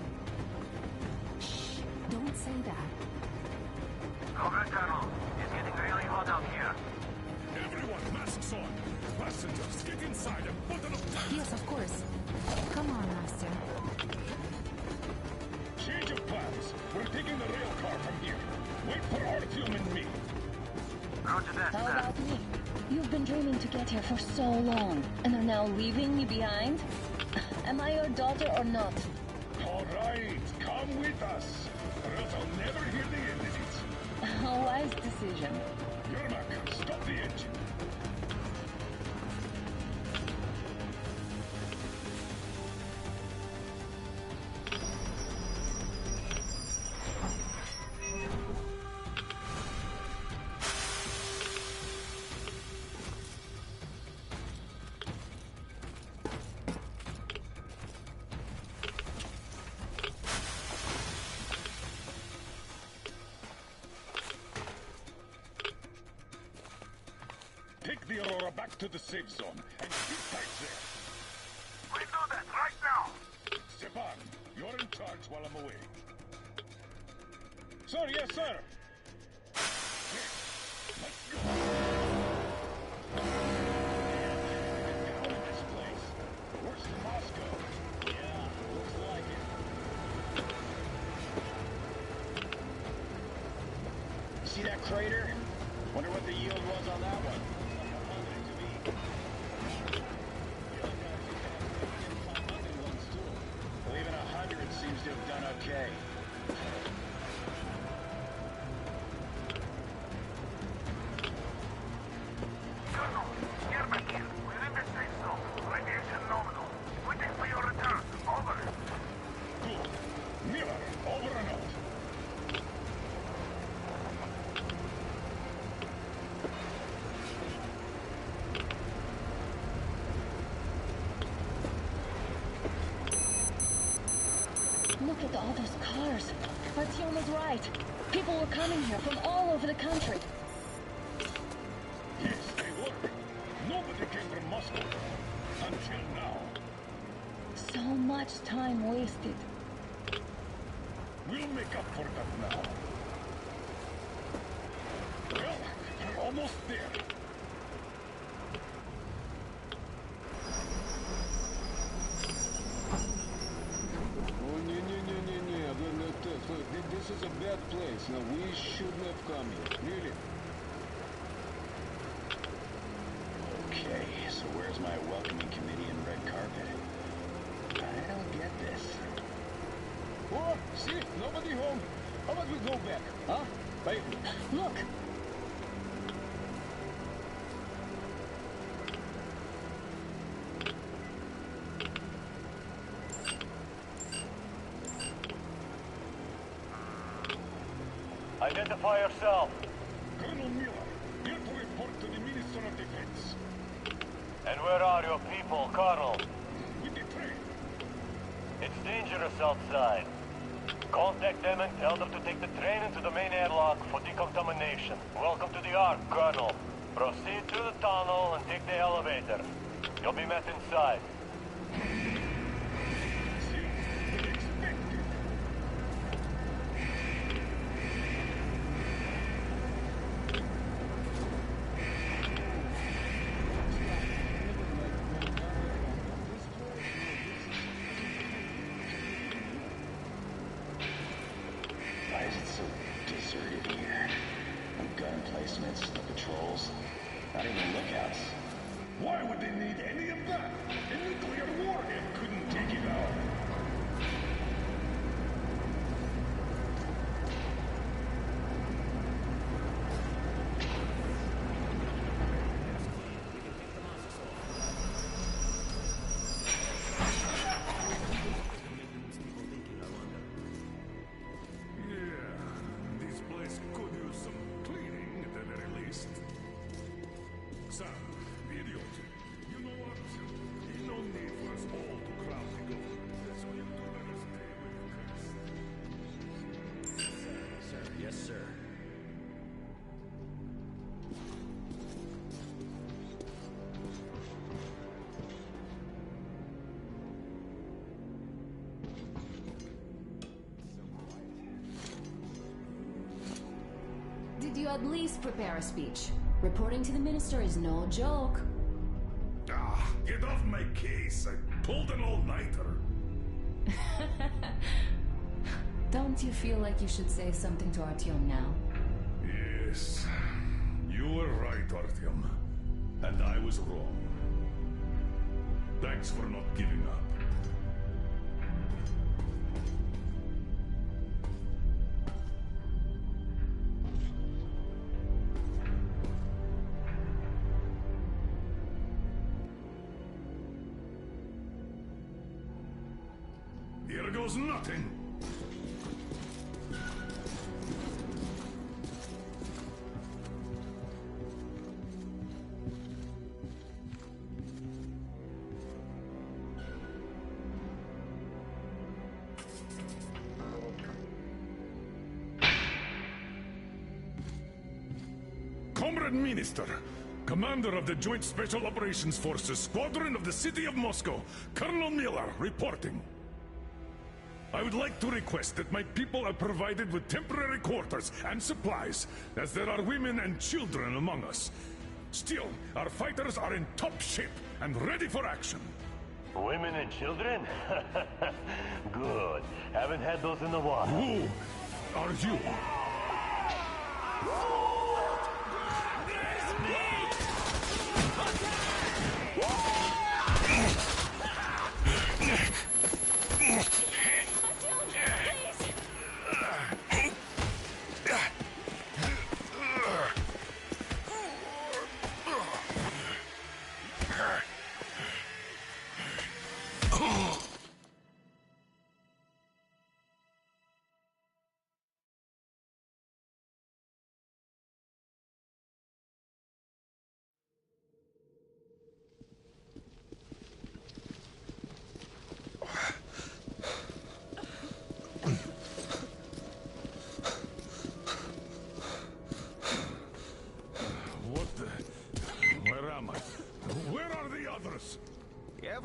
Shh. Don't say that. Over, Colonel. It's getting really hot out here. Everyone, masks on. Passengers, get inside and button up. Yes, of course. Come on, Nastya. Change of plans. We're taking the rail car from here. Wait for Artyom and me. Roger that, How sir. about me? You've been dreaming to get here for so long, and are now leaving me behind? Am I your daughter or not? All right, come with us. Or else I'll never hear the end of it. A wise decision. Yermak, stop the engine. Take the Aurora back to the safe zone and keep tight there. We do that right now. Stepan, you're in charge while I'm away. Sir, yes, sir. Okay, let's go. Down in this place. Worse than Moscow. Yeah, looks like it. See that crater? Wonder what the yield was on that one. Well, even 100 seems to have done okay. Look at all those cars. Artyom was right. People were coming here from all over the country. Yes, they were. Nobody came from Moscow. Until now. So much time wasted. We'll make up for that now. Well, we're almost there. Oh, no. Look, this is a bad place. Now, we shouldn't have come here. Really? Okay, so where's my welcoming committee and red carpet? I don't get this. Oh, see? Nobody home. How about we go back, huh? Hey, look! Identify yourself. Colonel Miller, here to report to the Minister of Defense. And where are your people, Colonel? With the train. It's dangerous outside. Contact them and tell them to take the train into the main airlock for decontamination. Welcome to the Ark, Colonel. Proceed through the tunnel and take the elevator. You'll be met inside. Why is it so deserted here? No gun placements, no patrols, not even lookouts. Why would they need any of that? A nuclear warhead couldn't take it out. Sam, idiot. You know what? No need for us all to crowd the government. So you do better stay with your Sir, yes, sir. Did you at least prepare a speech? Reporting to the minister is no joke. Ah, get off my case. I pulled an all-nighter. Don't you feel like you should say something to Artyom now? Yes. You were right, Artyom. And I was wrong. Thanks for not giving up. Here goes nothing. Comrade Minister, Commander of the Joint Special Operations Forces, Squadron of the City of Moscow, Colonel Miller, reporting. I would like to request that my people are provided with temporary quarters and supplies, as there are women and children among us. Still, our fighters are in top shape and ready for action. Women and children? Good. Haven't had those in a while. Who are you?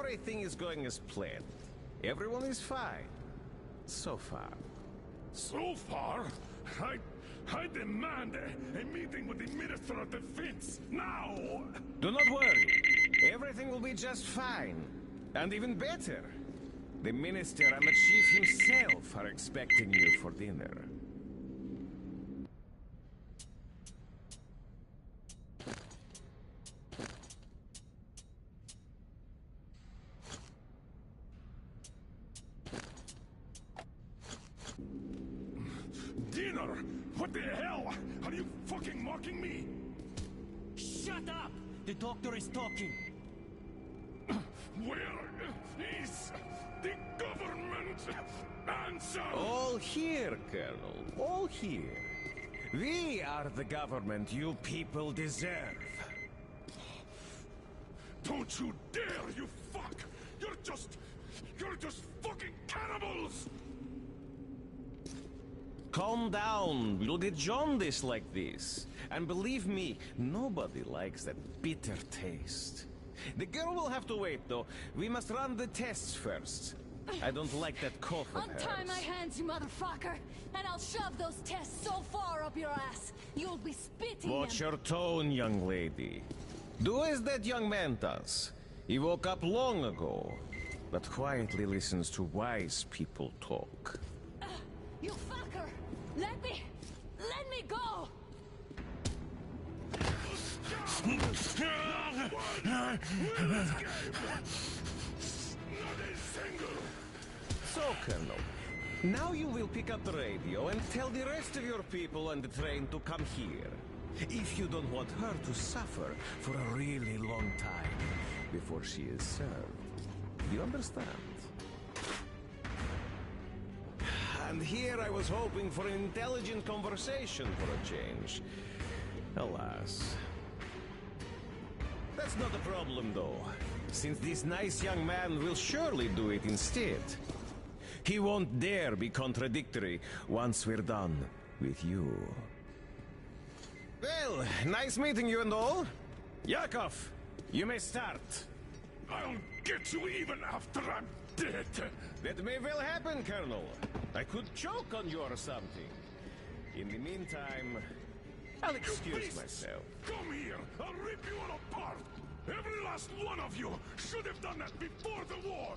Everything is going as planned. Everyone is fine. So far. So far? I demand a meeting with the Minister of Defense, now! Do not worry. Everything will be just fine. And even better. The Minister and the Chief himself are expecting you for dinner. Dinner? What the hell? Are you fucking mocking me? Shut up! The doctor is talking. Where is the government answer? All here, Colonel. All here. We are the government you people deserve. Don't you dare, you fuck! You're just fucking cannibals! Calm down. We'll get jaundice like this. And believe me, nobody likes that bitter taste. The girl will have to wait, though. We must run the tests first. I don't like that cough of hers. Untie my hands, you motherfucker, and I'll shove those tests so far up your ass, you'll be spitting Watch them. your tone, young lady. Do as that young man does. He woke up long ago, but quietly listens to wise people talk. You fucker! Let me go! So, Colonel, now you will pick up the radio and tell the rest of your people on the train to come here. If you don't want her to suffer for a really long time before she is served. Do you understand? And here I was hoping for an intelligent conversation for a change. Alas. That's not a problem, though, since this nice young man will surely do it instead. He won't dare be contradictory once we're done with you. Well, nice meeting you and all. Yakov, you may start. I'll get you even after I'm dead. That may well happen, Colonel. I could choke on you or something. In the meantime, I'll excuse myself. Come here! I'll rip you all apart! Every last one of you should have done that before the war!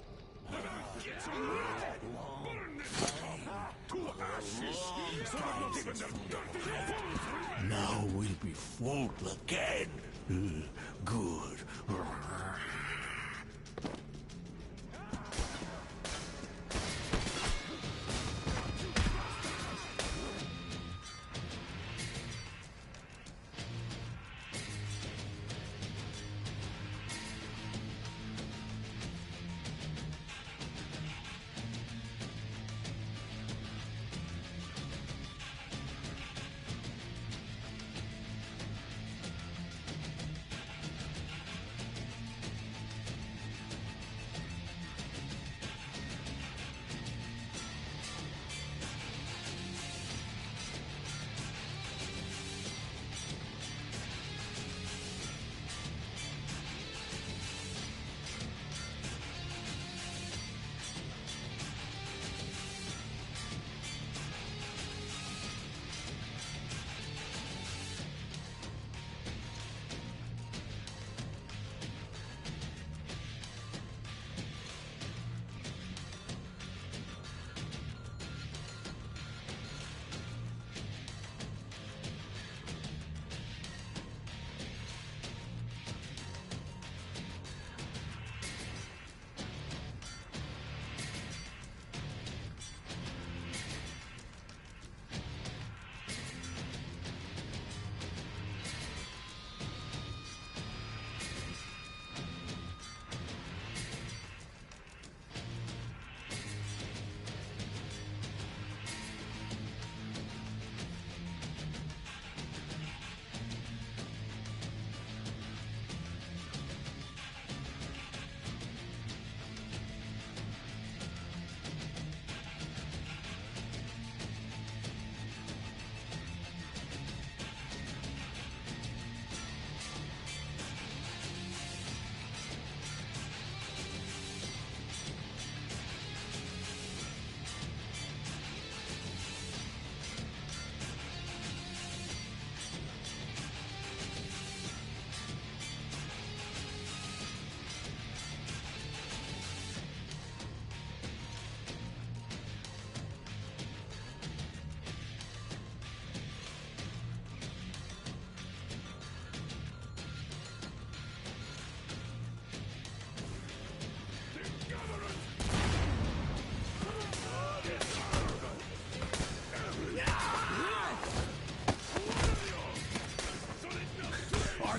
And I'll get you red! Burn this scum to ashes! So that not even their dirty bones remain! Now we'll be full again. Good.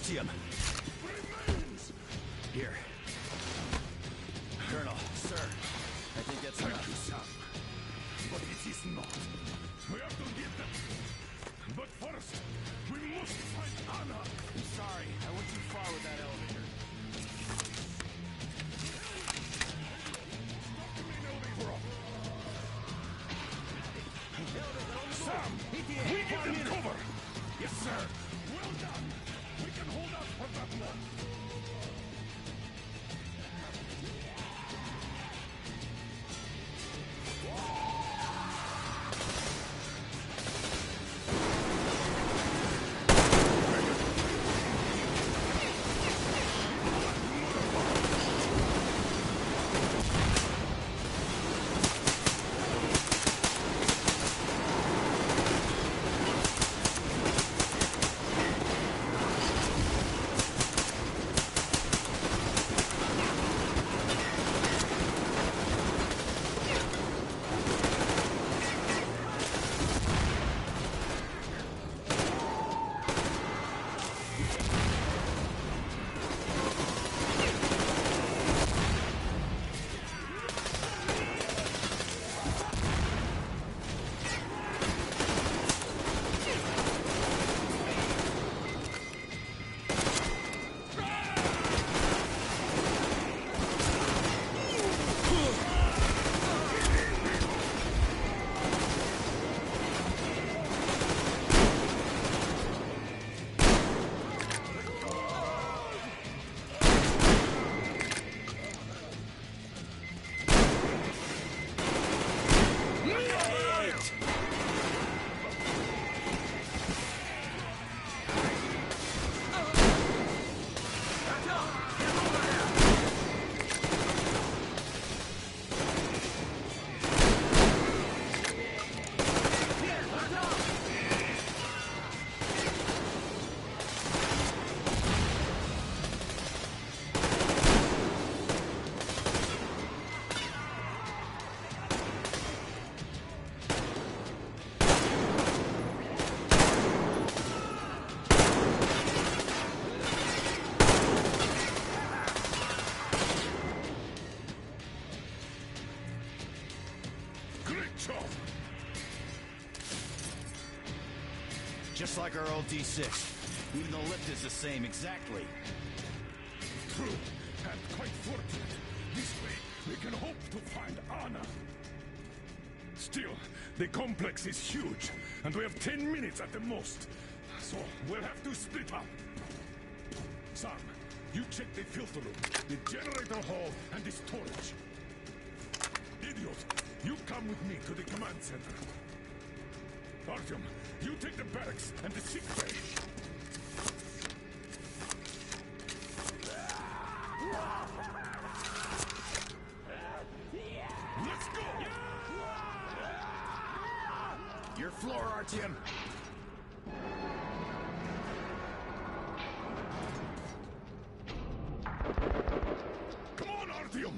Artyom. Here. Colonel, sir. I think that's enough. You, Sam. But it is not. We have to get them. But first, we must find Anna. I'm sorry. I went too far with that elevator. Sam, we give them cover. Yes, sir. Well done. We can hold out for that one. Just like our old D6. Even the lift is the same, exactly. True, and quite fortunate. This way, we can hope to find Anna. Still, the complex is huge, and we have 10 minutes at the most. So, we'll have to split up. Sam, you check the filter room, the generator hall, and the storage. Idiot, you come with me to the command center. Artyom, you take the barracks and the sick bay. Let's go! Your floor, Artyom. Come on, Artyom!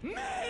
Meat!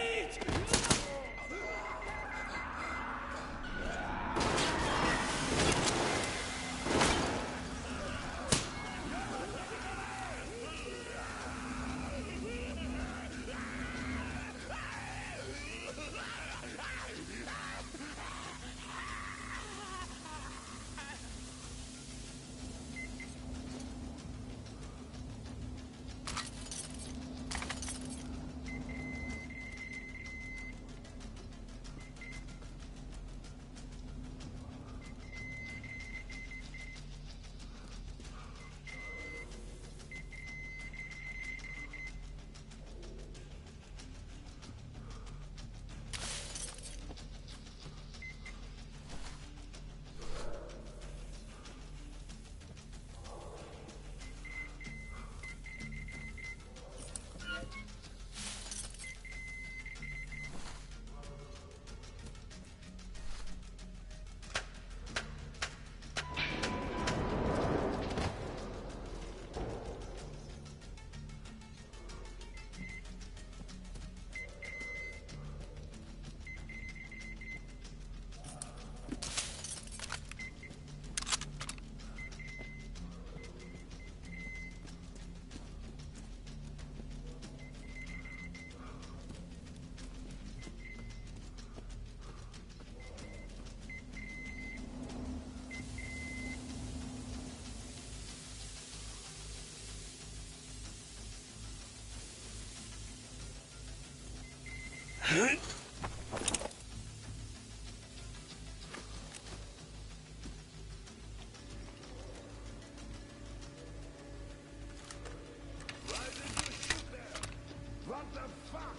What the fuck?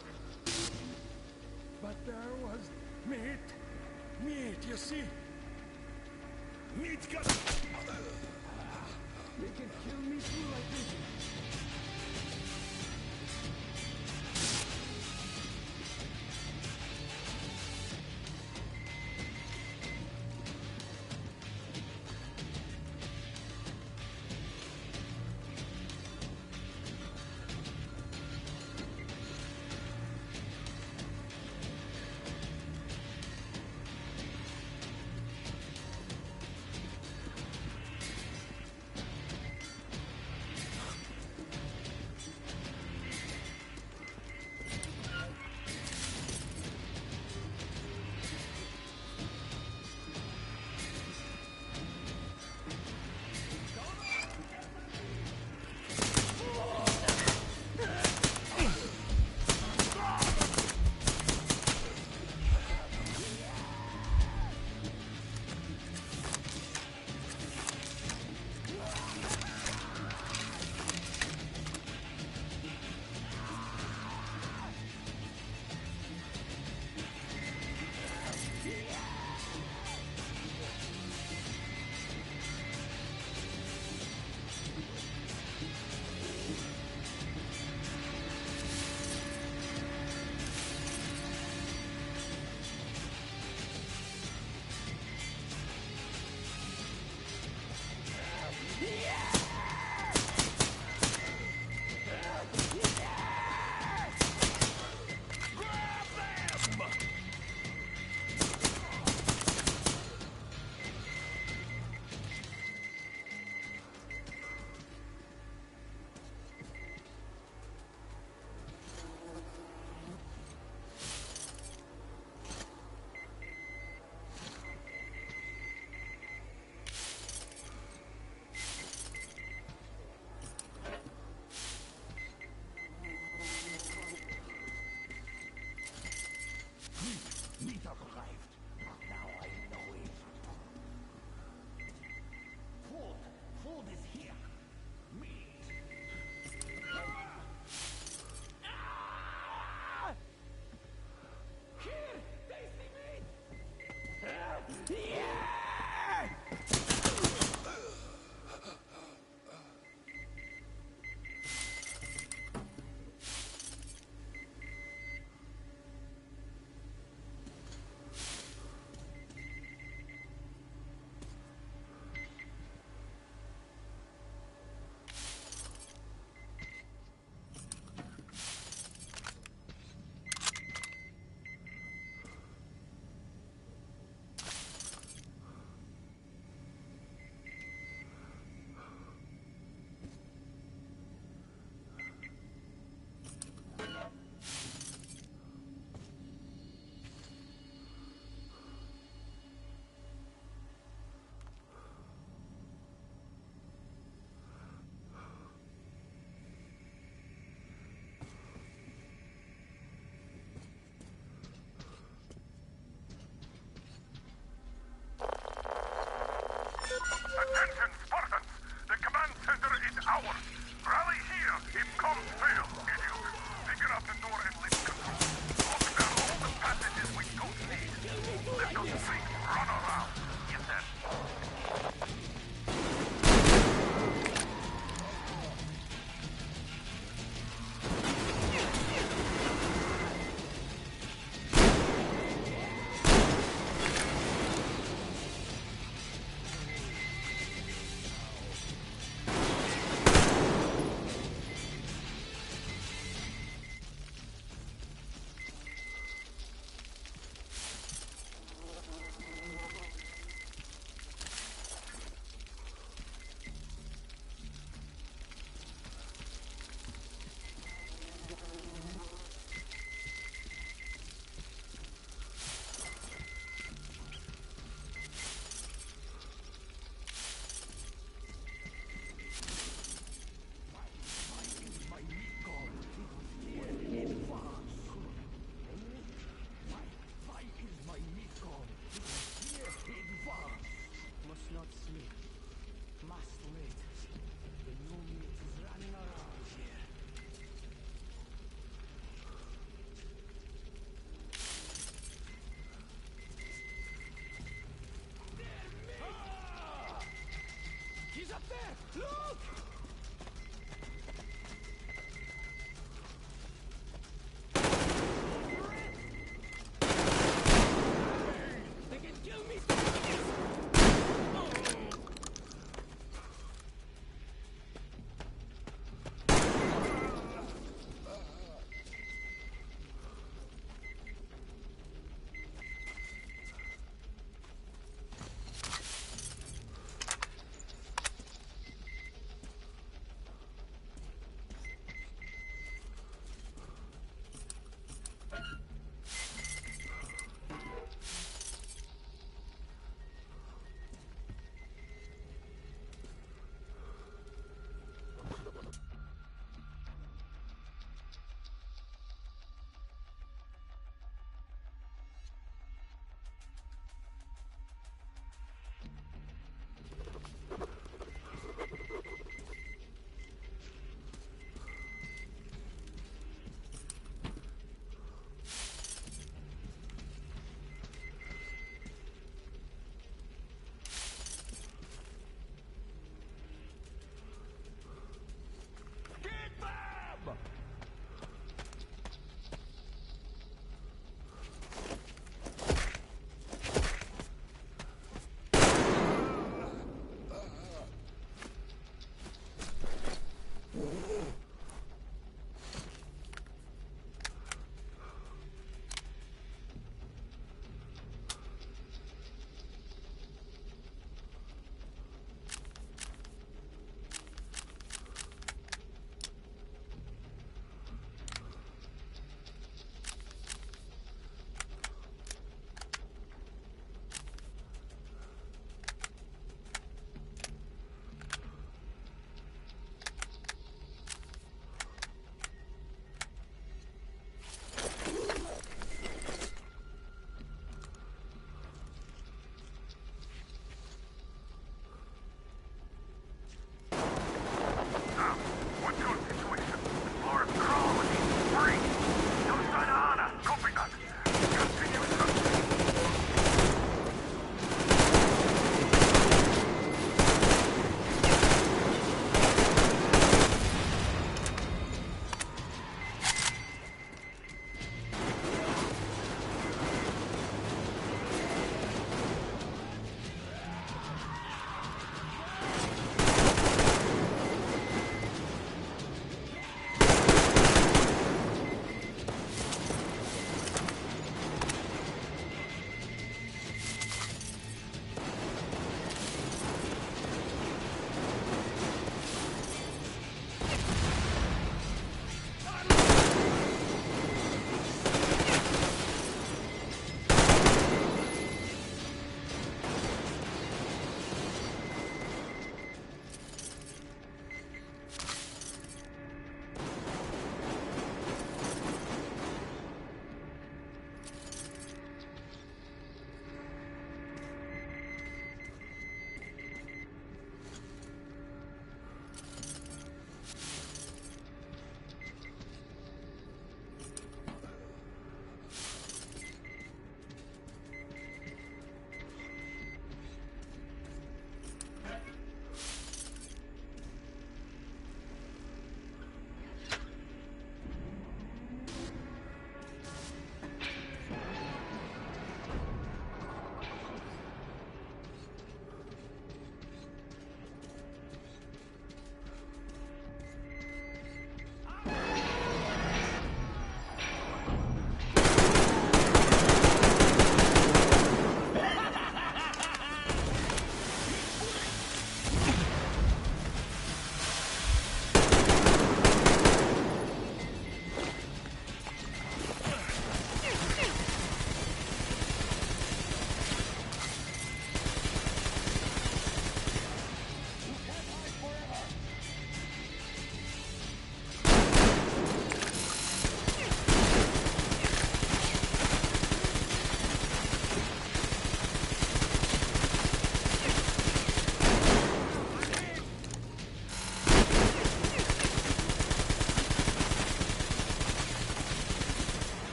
But there was meat. Meat, you see? Meat got... They can kill me too like this.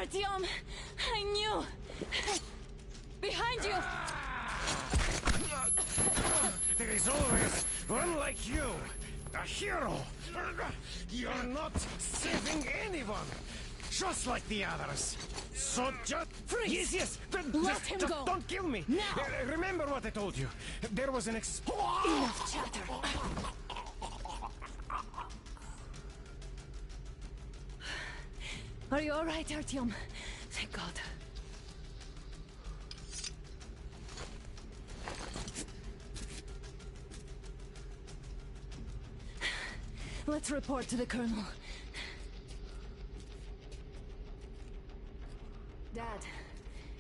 Artyom! I knew! Behind you! There is always one like you, a hero. You're not saving anyone, just like the others. So just freeze. Yes. Let him go. Don't kill me. Now. Remember what I told you. There was an Enough chatter. Are you all right, Artyom? Thank God. Let's report to the Colonel. Dad,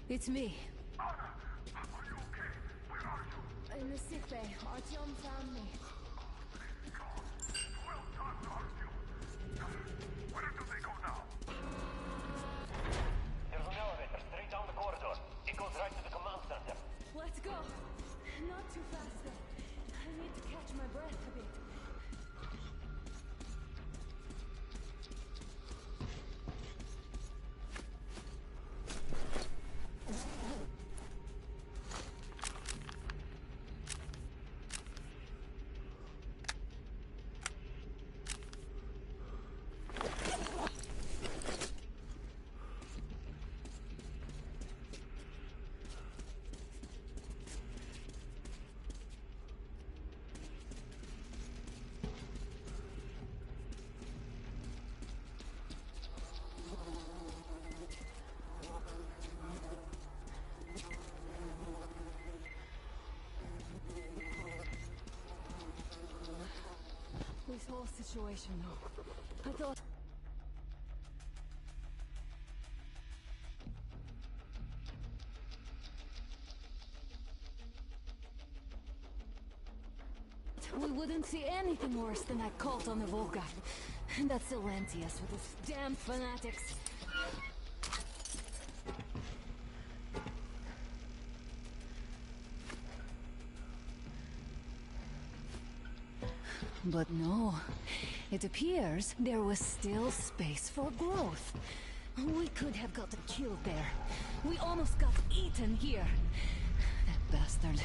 it's me. Anna, are you okay? Where are you? In the sick bay. Artyom found me. Well done, Artyom. Where do they go now? There's an elevator straight down the corridor. It goes right to the command center. Let's go. Not too fast, though. I need to catch my breath a bit. This whole situation, though. I thought... we wouldn't see anything worse than that cult on the Volga. And that Silentius with his damn fanatics. But no, it appears there was still space for growth. We could have gotten killed there. We almost got eaten here. That bastard.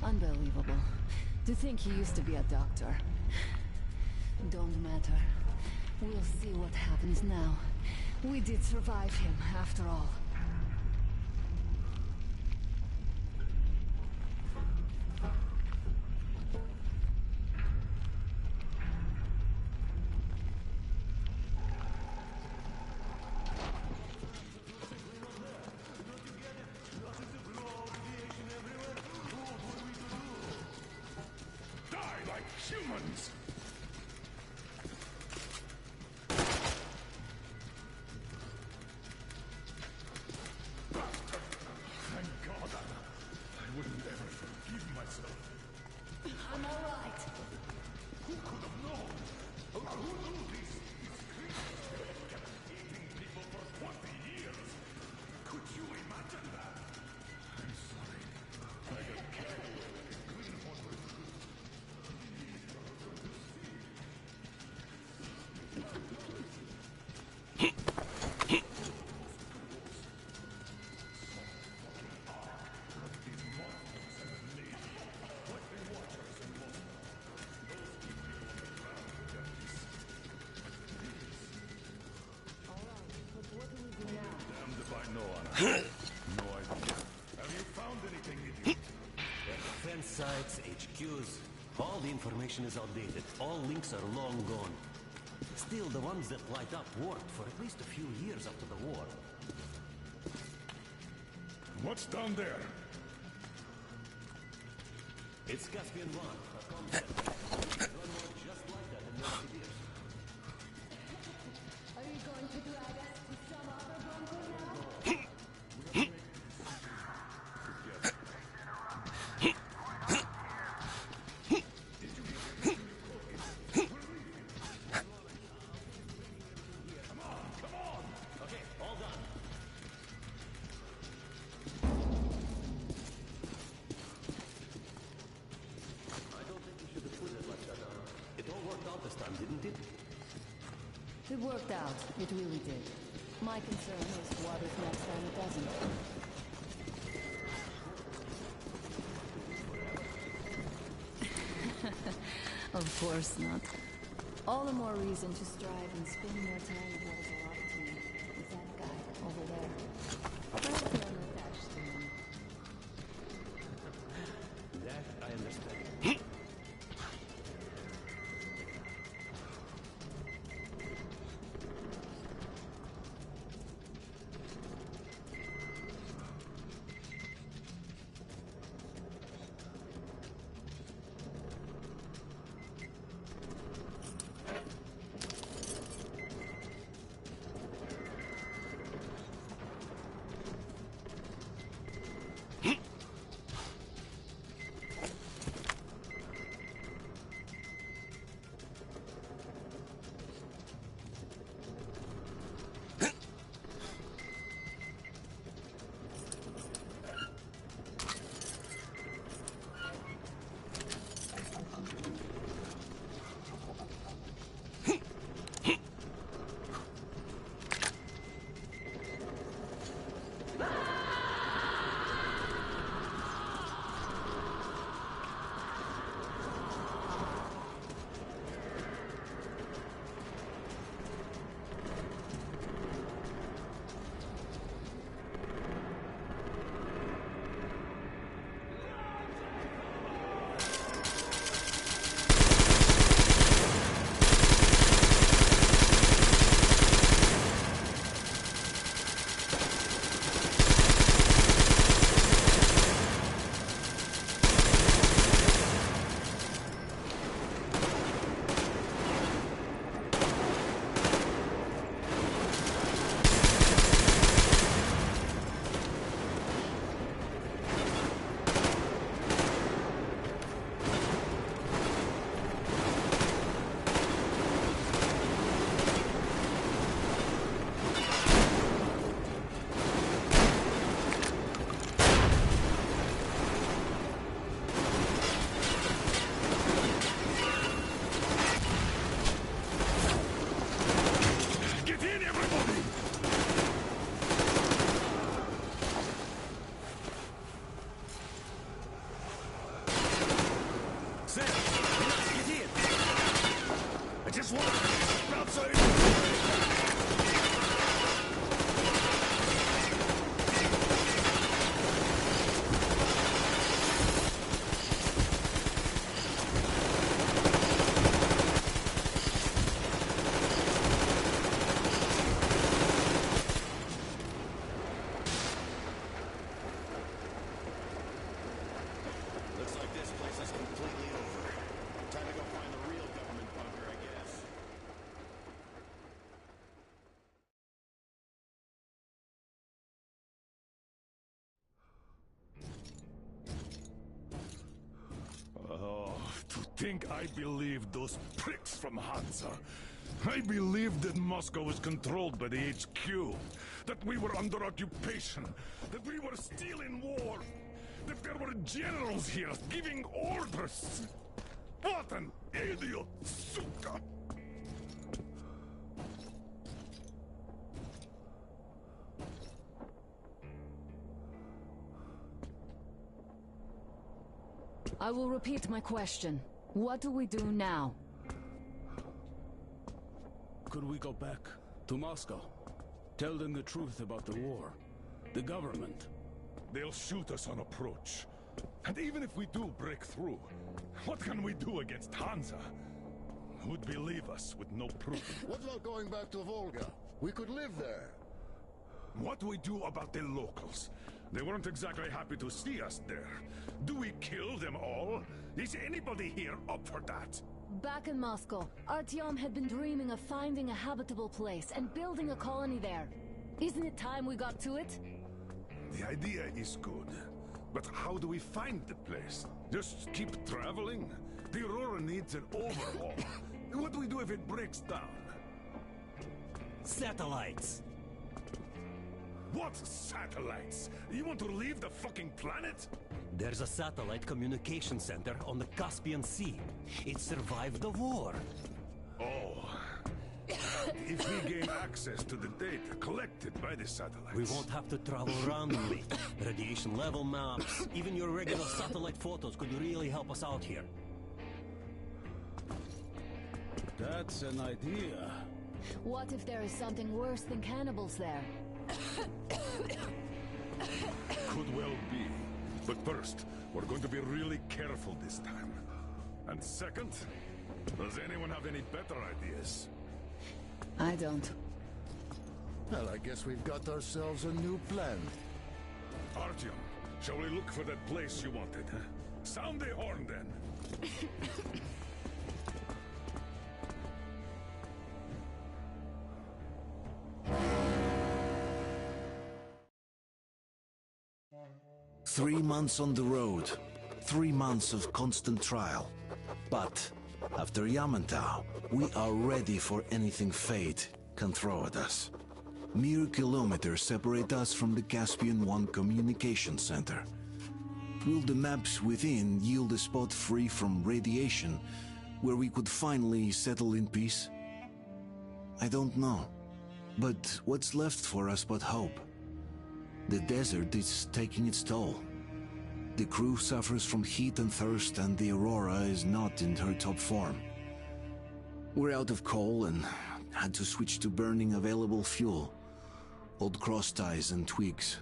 Unbelievable. To think he used to be a doctor. Don't matter. We'll see what happens now. We did survive him, after all. Humans! Thank God, Anna. I wouldn't ever forgive myself. I'm all right. Who could have known? Who knew these creatures kept eating people for 20 years? Could you imagine that? I'm sorry. I got carried away like a greenhorn. Damned if I know, Anna. No idea. Have you found anything, idiot? Defense sites, HQs, all the information is outdated. All links are long gone. Still, the ones that light up worked for at least a few years after the war. What's down there? It's Caspian 1, a concept. One more just like that in Novosibirsk. Are you going to drag us to some other bunker now? Okay, all done. I don't think you should have put it like that, Anna. It all worked out this time, didn't it? It worked out. It really did. My concern is what if next time it doesn't? Of course not. All the more reason to strive and spend more time with what is allotted to me. With that guy over there. I'll feel attached to him. That I understand. Think I believed those pricks from Hansa. I believed that Moscow was controlled by the HQ, that we were under occupation, that we were still in war, that there were generals here giving orders. What an idiot, suka! I will repeat my question. What do we do now? Could we go back to Moscow? Tell them the truth about the war. The government. They'll shoot us on approach. And even if we do break through, what can we do against Hansa? Who'd believe us with no proof? What about going back to Volga? We could live there. What do we do about the locals? They weren't exactly happy to see us there. Do we kill them all? Is anybody here up for that? Back in Moscow, Artyom had been dreaming of finding a habitable place and building a colony there. Isn't it time we got to it? The idea is good. But how do we find the place? Just keep traveling? The Aurora needs an overhaul. What do we do if it breaks down? Satellites! What satellites? You want to leave the fucking planet? There's a satellite communication center on the Caspian Sea. It survived the war. Oh. if we gain access to the data collected by the satellites. We won't have to travel randomly. Radiation level maps, even your regular satellite photos could really help us out here. That's an idea. What if there is something worse than cannibals there? Could well be. But first, we're going to be really careful this time. And second, does anyone have any better ideas? I don't. Well, I guess we've got ourselves a new plan. Artyom, shall we look for that place you wanted? Sound the horn, then. 3 months on the road, 3 months of constant trial. But after Yamantau, we are ready for anything fate can throw at us. Mere kilometers separate us from the Caspian One communication center. Will the maps within yield a spot free from radiation where we could finally settle in peace? I don't know. But what's left for us but hope? The desert is taking its toll. The crew suffers from heat and thirst, and the Aurora is not in her top form. We're out of coal and had to switch to burning available fuel. Old cross ties and twigs.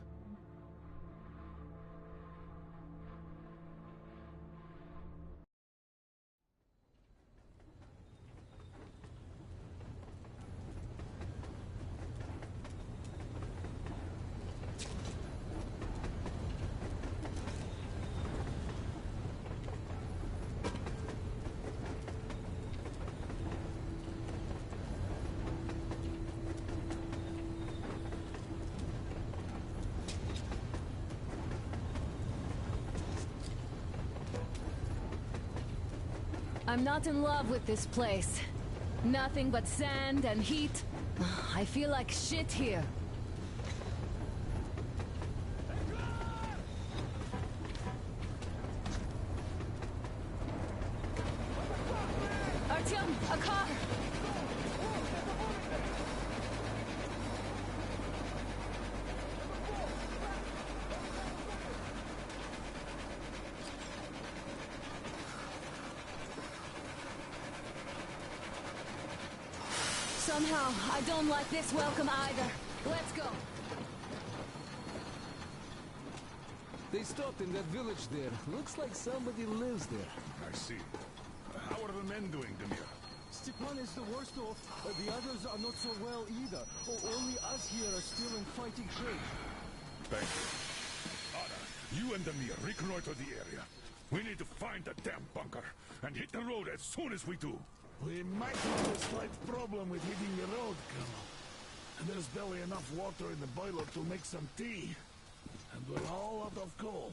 I'm not in love with this place. Nothing but sand and heat. I feel like shit here. Artyom, a car! Somehow, I don't like this welcome either. Let's go. They stopped in that village there. Looks like somebody lives there. I see. How are the men doing, Demir? Stepan is the worst off. The others are not so well either. Only us here are still in fighting shape. Thank you. Anna, you and Demir reconnoiter the area. We need to find the damn bunker and hit the road as soon as we do. We might have a slight problem with hitting the road, Colonel. And there's barely enough water in the boiler to make some tea. And we're all out of coal.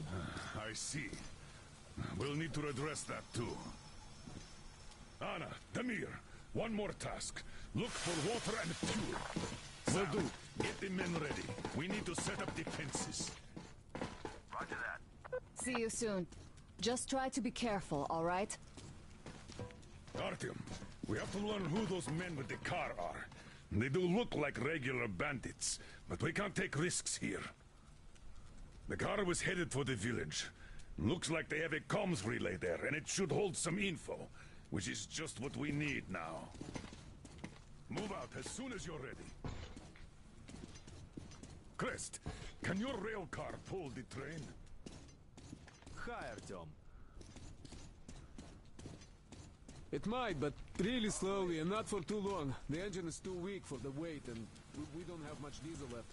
I see. We'll need to address that too. Anna, Demir, one more task. Look for water and fuel. Will do. Get the men ready. We need to set up defenses. Roger that. See you soon. Just try to be careful, all right? Artyom, we have to learn who those men with the car are. They do look like regular bandits, but we can't take risks here. The car was headed for the village. Looks like they have a comms relay there, and it should hold some info, which is just what we need now. Move out as soon as you're ready. Crest, can your rail car pull the train? Hi, Artyom. It might, but really slowly and not for too long. The engine is too weak for the weight, and we don't have much diesel left.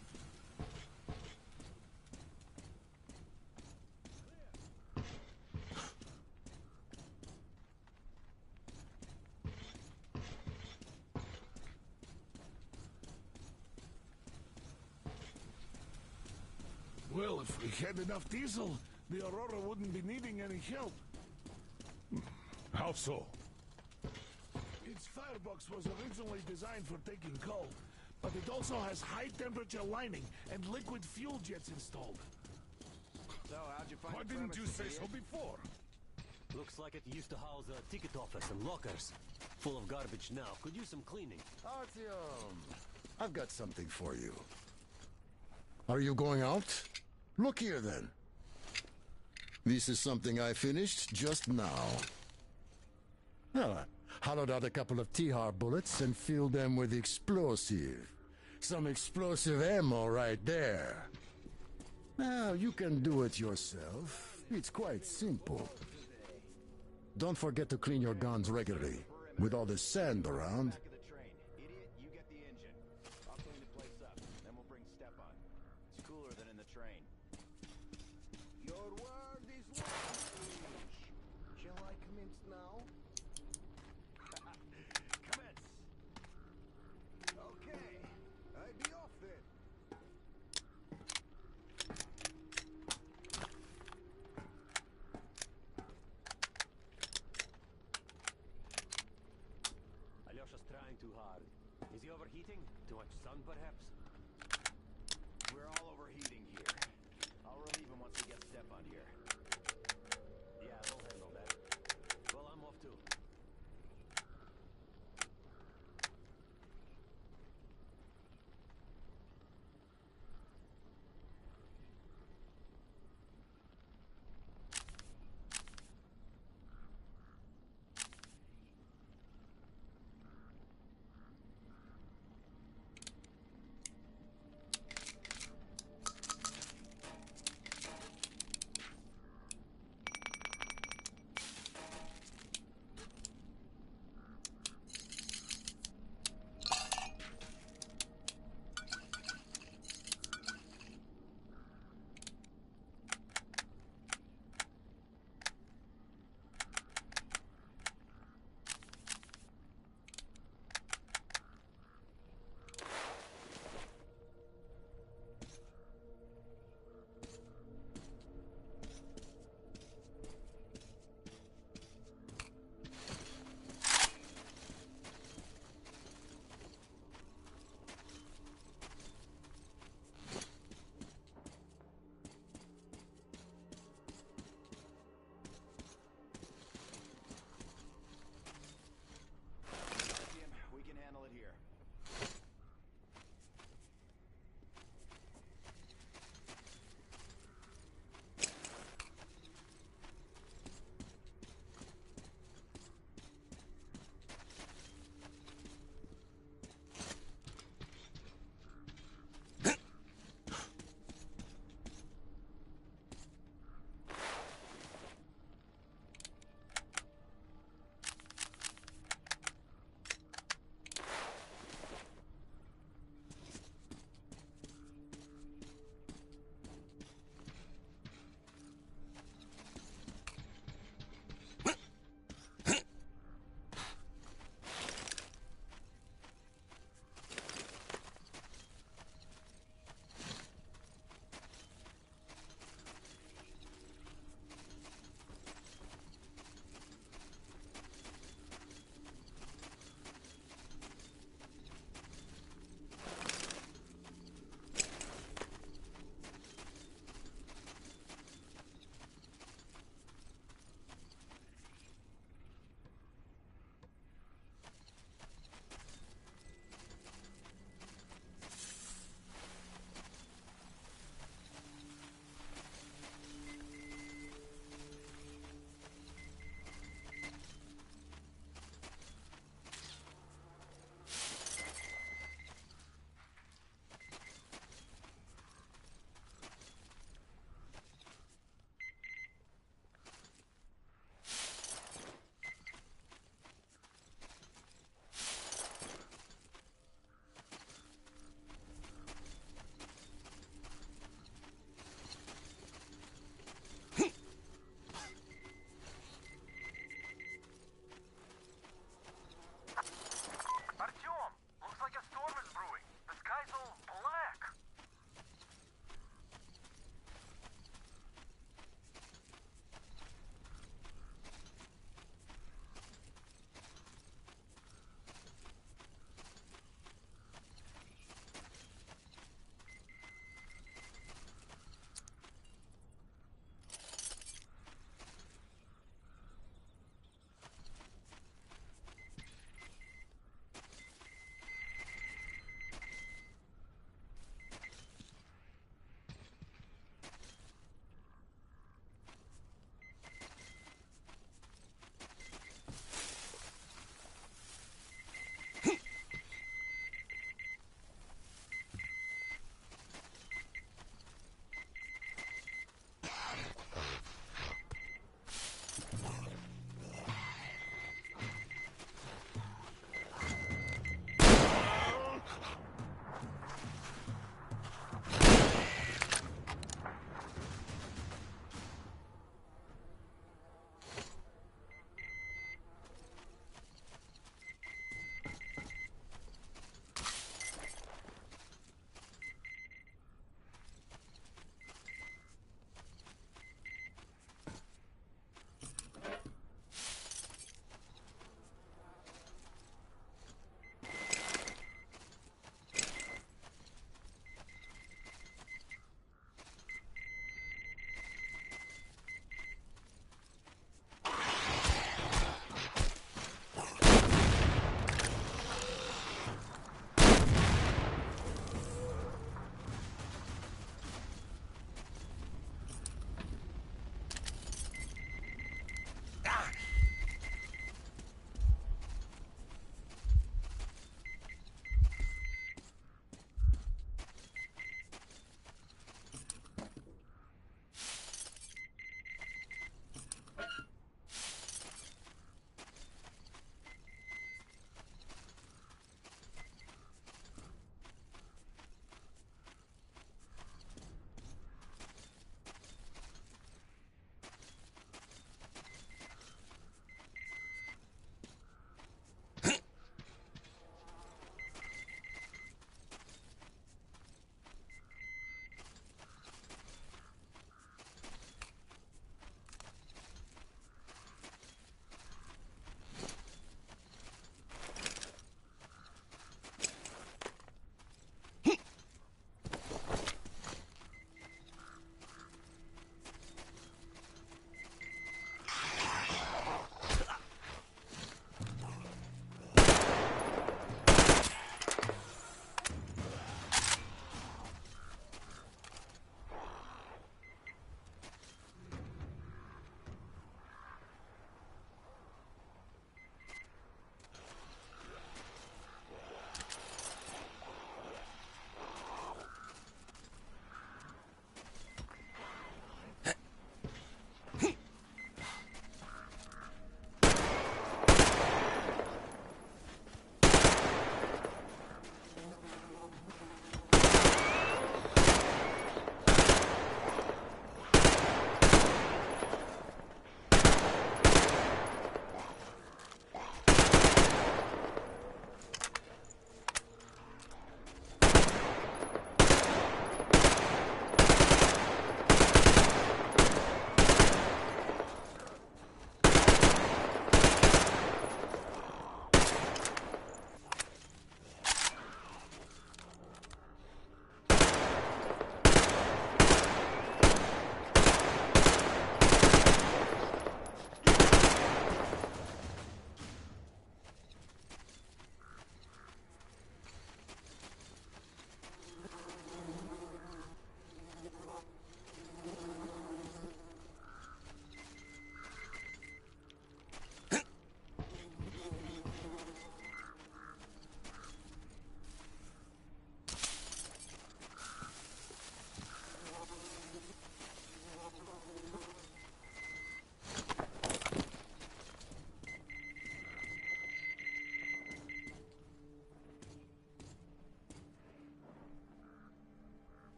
Well, if we had enough diesel, the Aurora wouldn't be needing any help. How so? Its firebox was originally designed for taking coal, but it also has high-temperature lining and liquid fuel jets installed. So, how'd you find Why didn't you say so before? Looks like it used to house a ticket office and lockers. Full of garbage now. Could use some cleaning. Artyom, I've got something for you. Are you going out? Look here, then. This is something I finished just now. Hollowed out a couple of Tihar bullets and filled them with explosive. Some explosive ammo right there. Now, you can do it yourself. It's quite simple. Don't forget to clean your guns regularly. With all the sand around. Idiot, you get the engine. I'll clean the place up, then we'll bring Stepan. It's cooler than in the train. Your word is language. Shall I commence now? Commence! Okay, I be off then. Alyosha's trying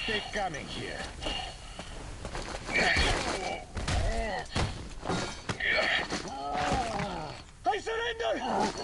stay coming here. I surrender!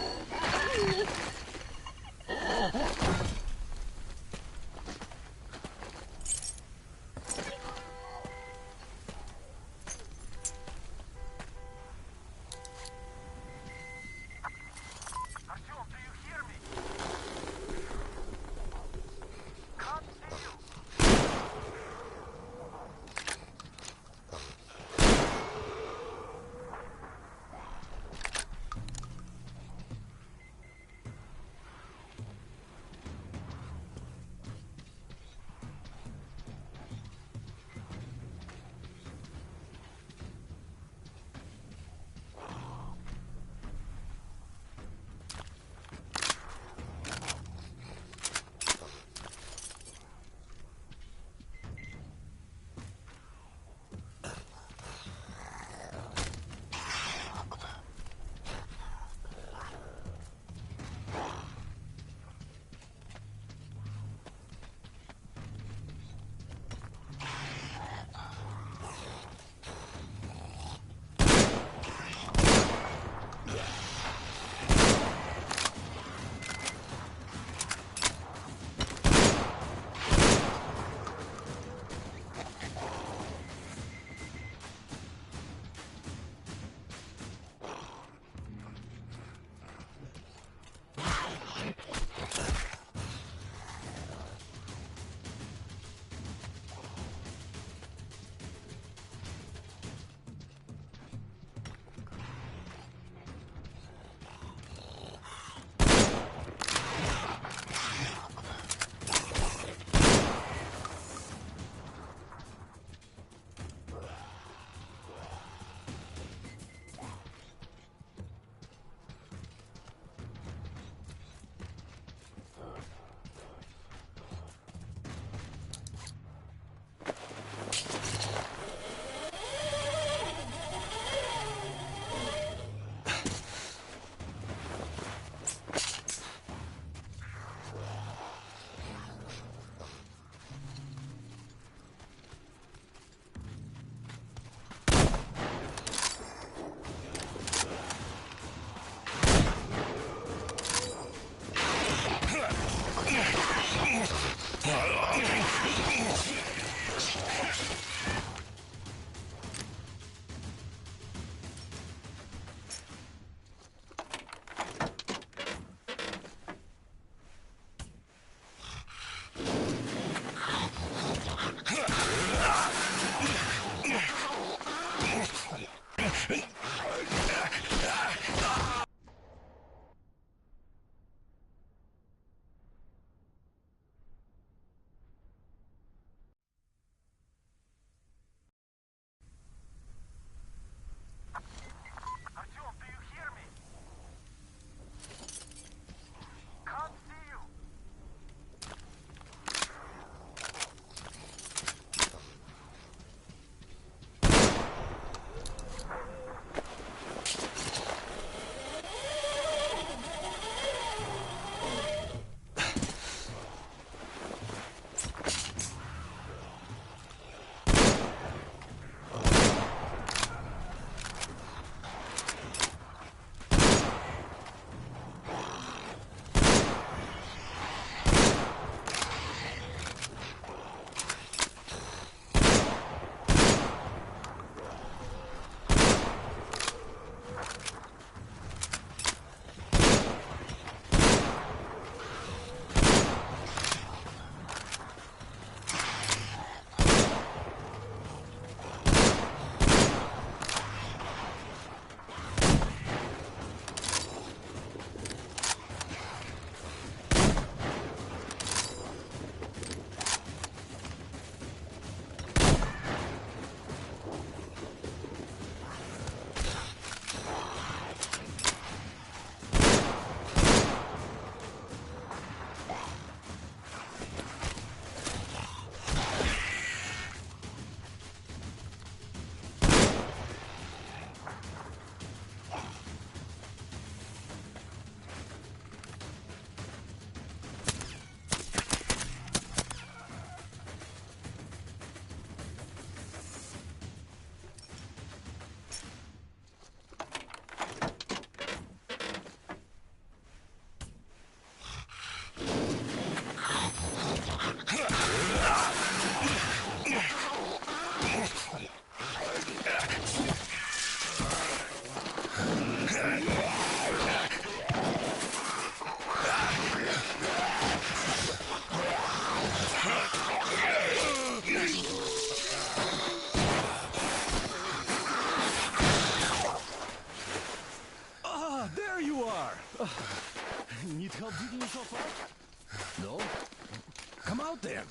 Come out then!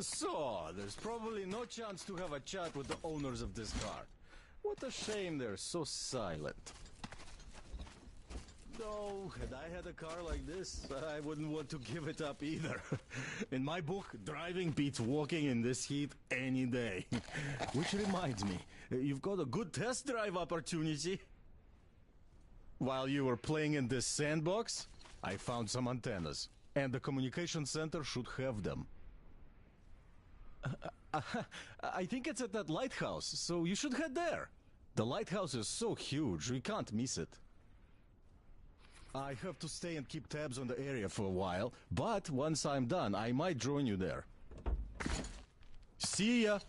So, there's probably no chance to have a chat with the owners of this car. What a shame they're so silent. Though, had I had a car like this, I wouldn't want to give it up either. In my book, driving beats walking in this heat any day. Which reminds me, you've got a good test drive opportunity. While you were playing in this sandbox, I found some antennas, and the communication center should have them. I think it's at that lighthouse, so you should head there. The lighthouse is so huge, we can't miss it. I have to stay and keep tabs on the area for a while, but once I'm done, I might join you there. See ya!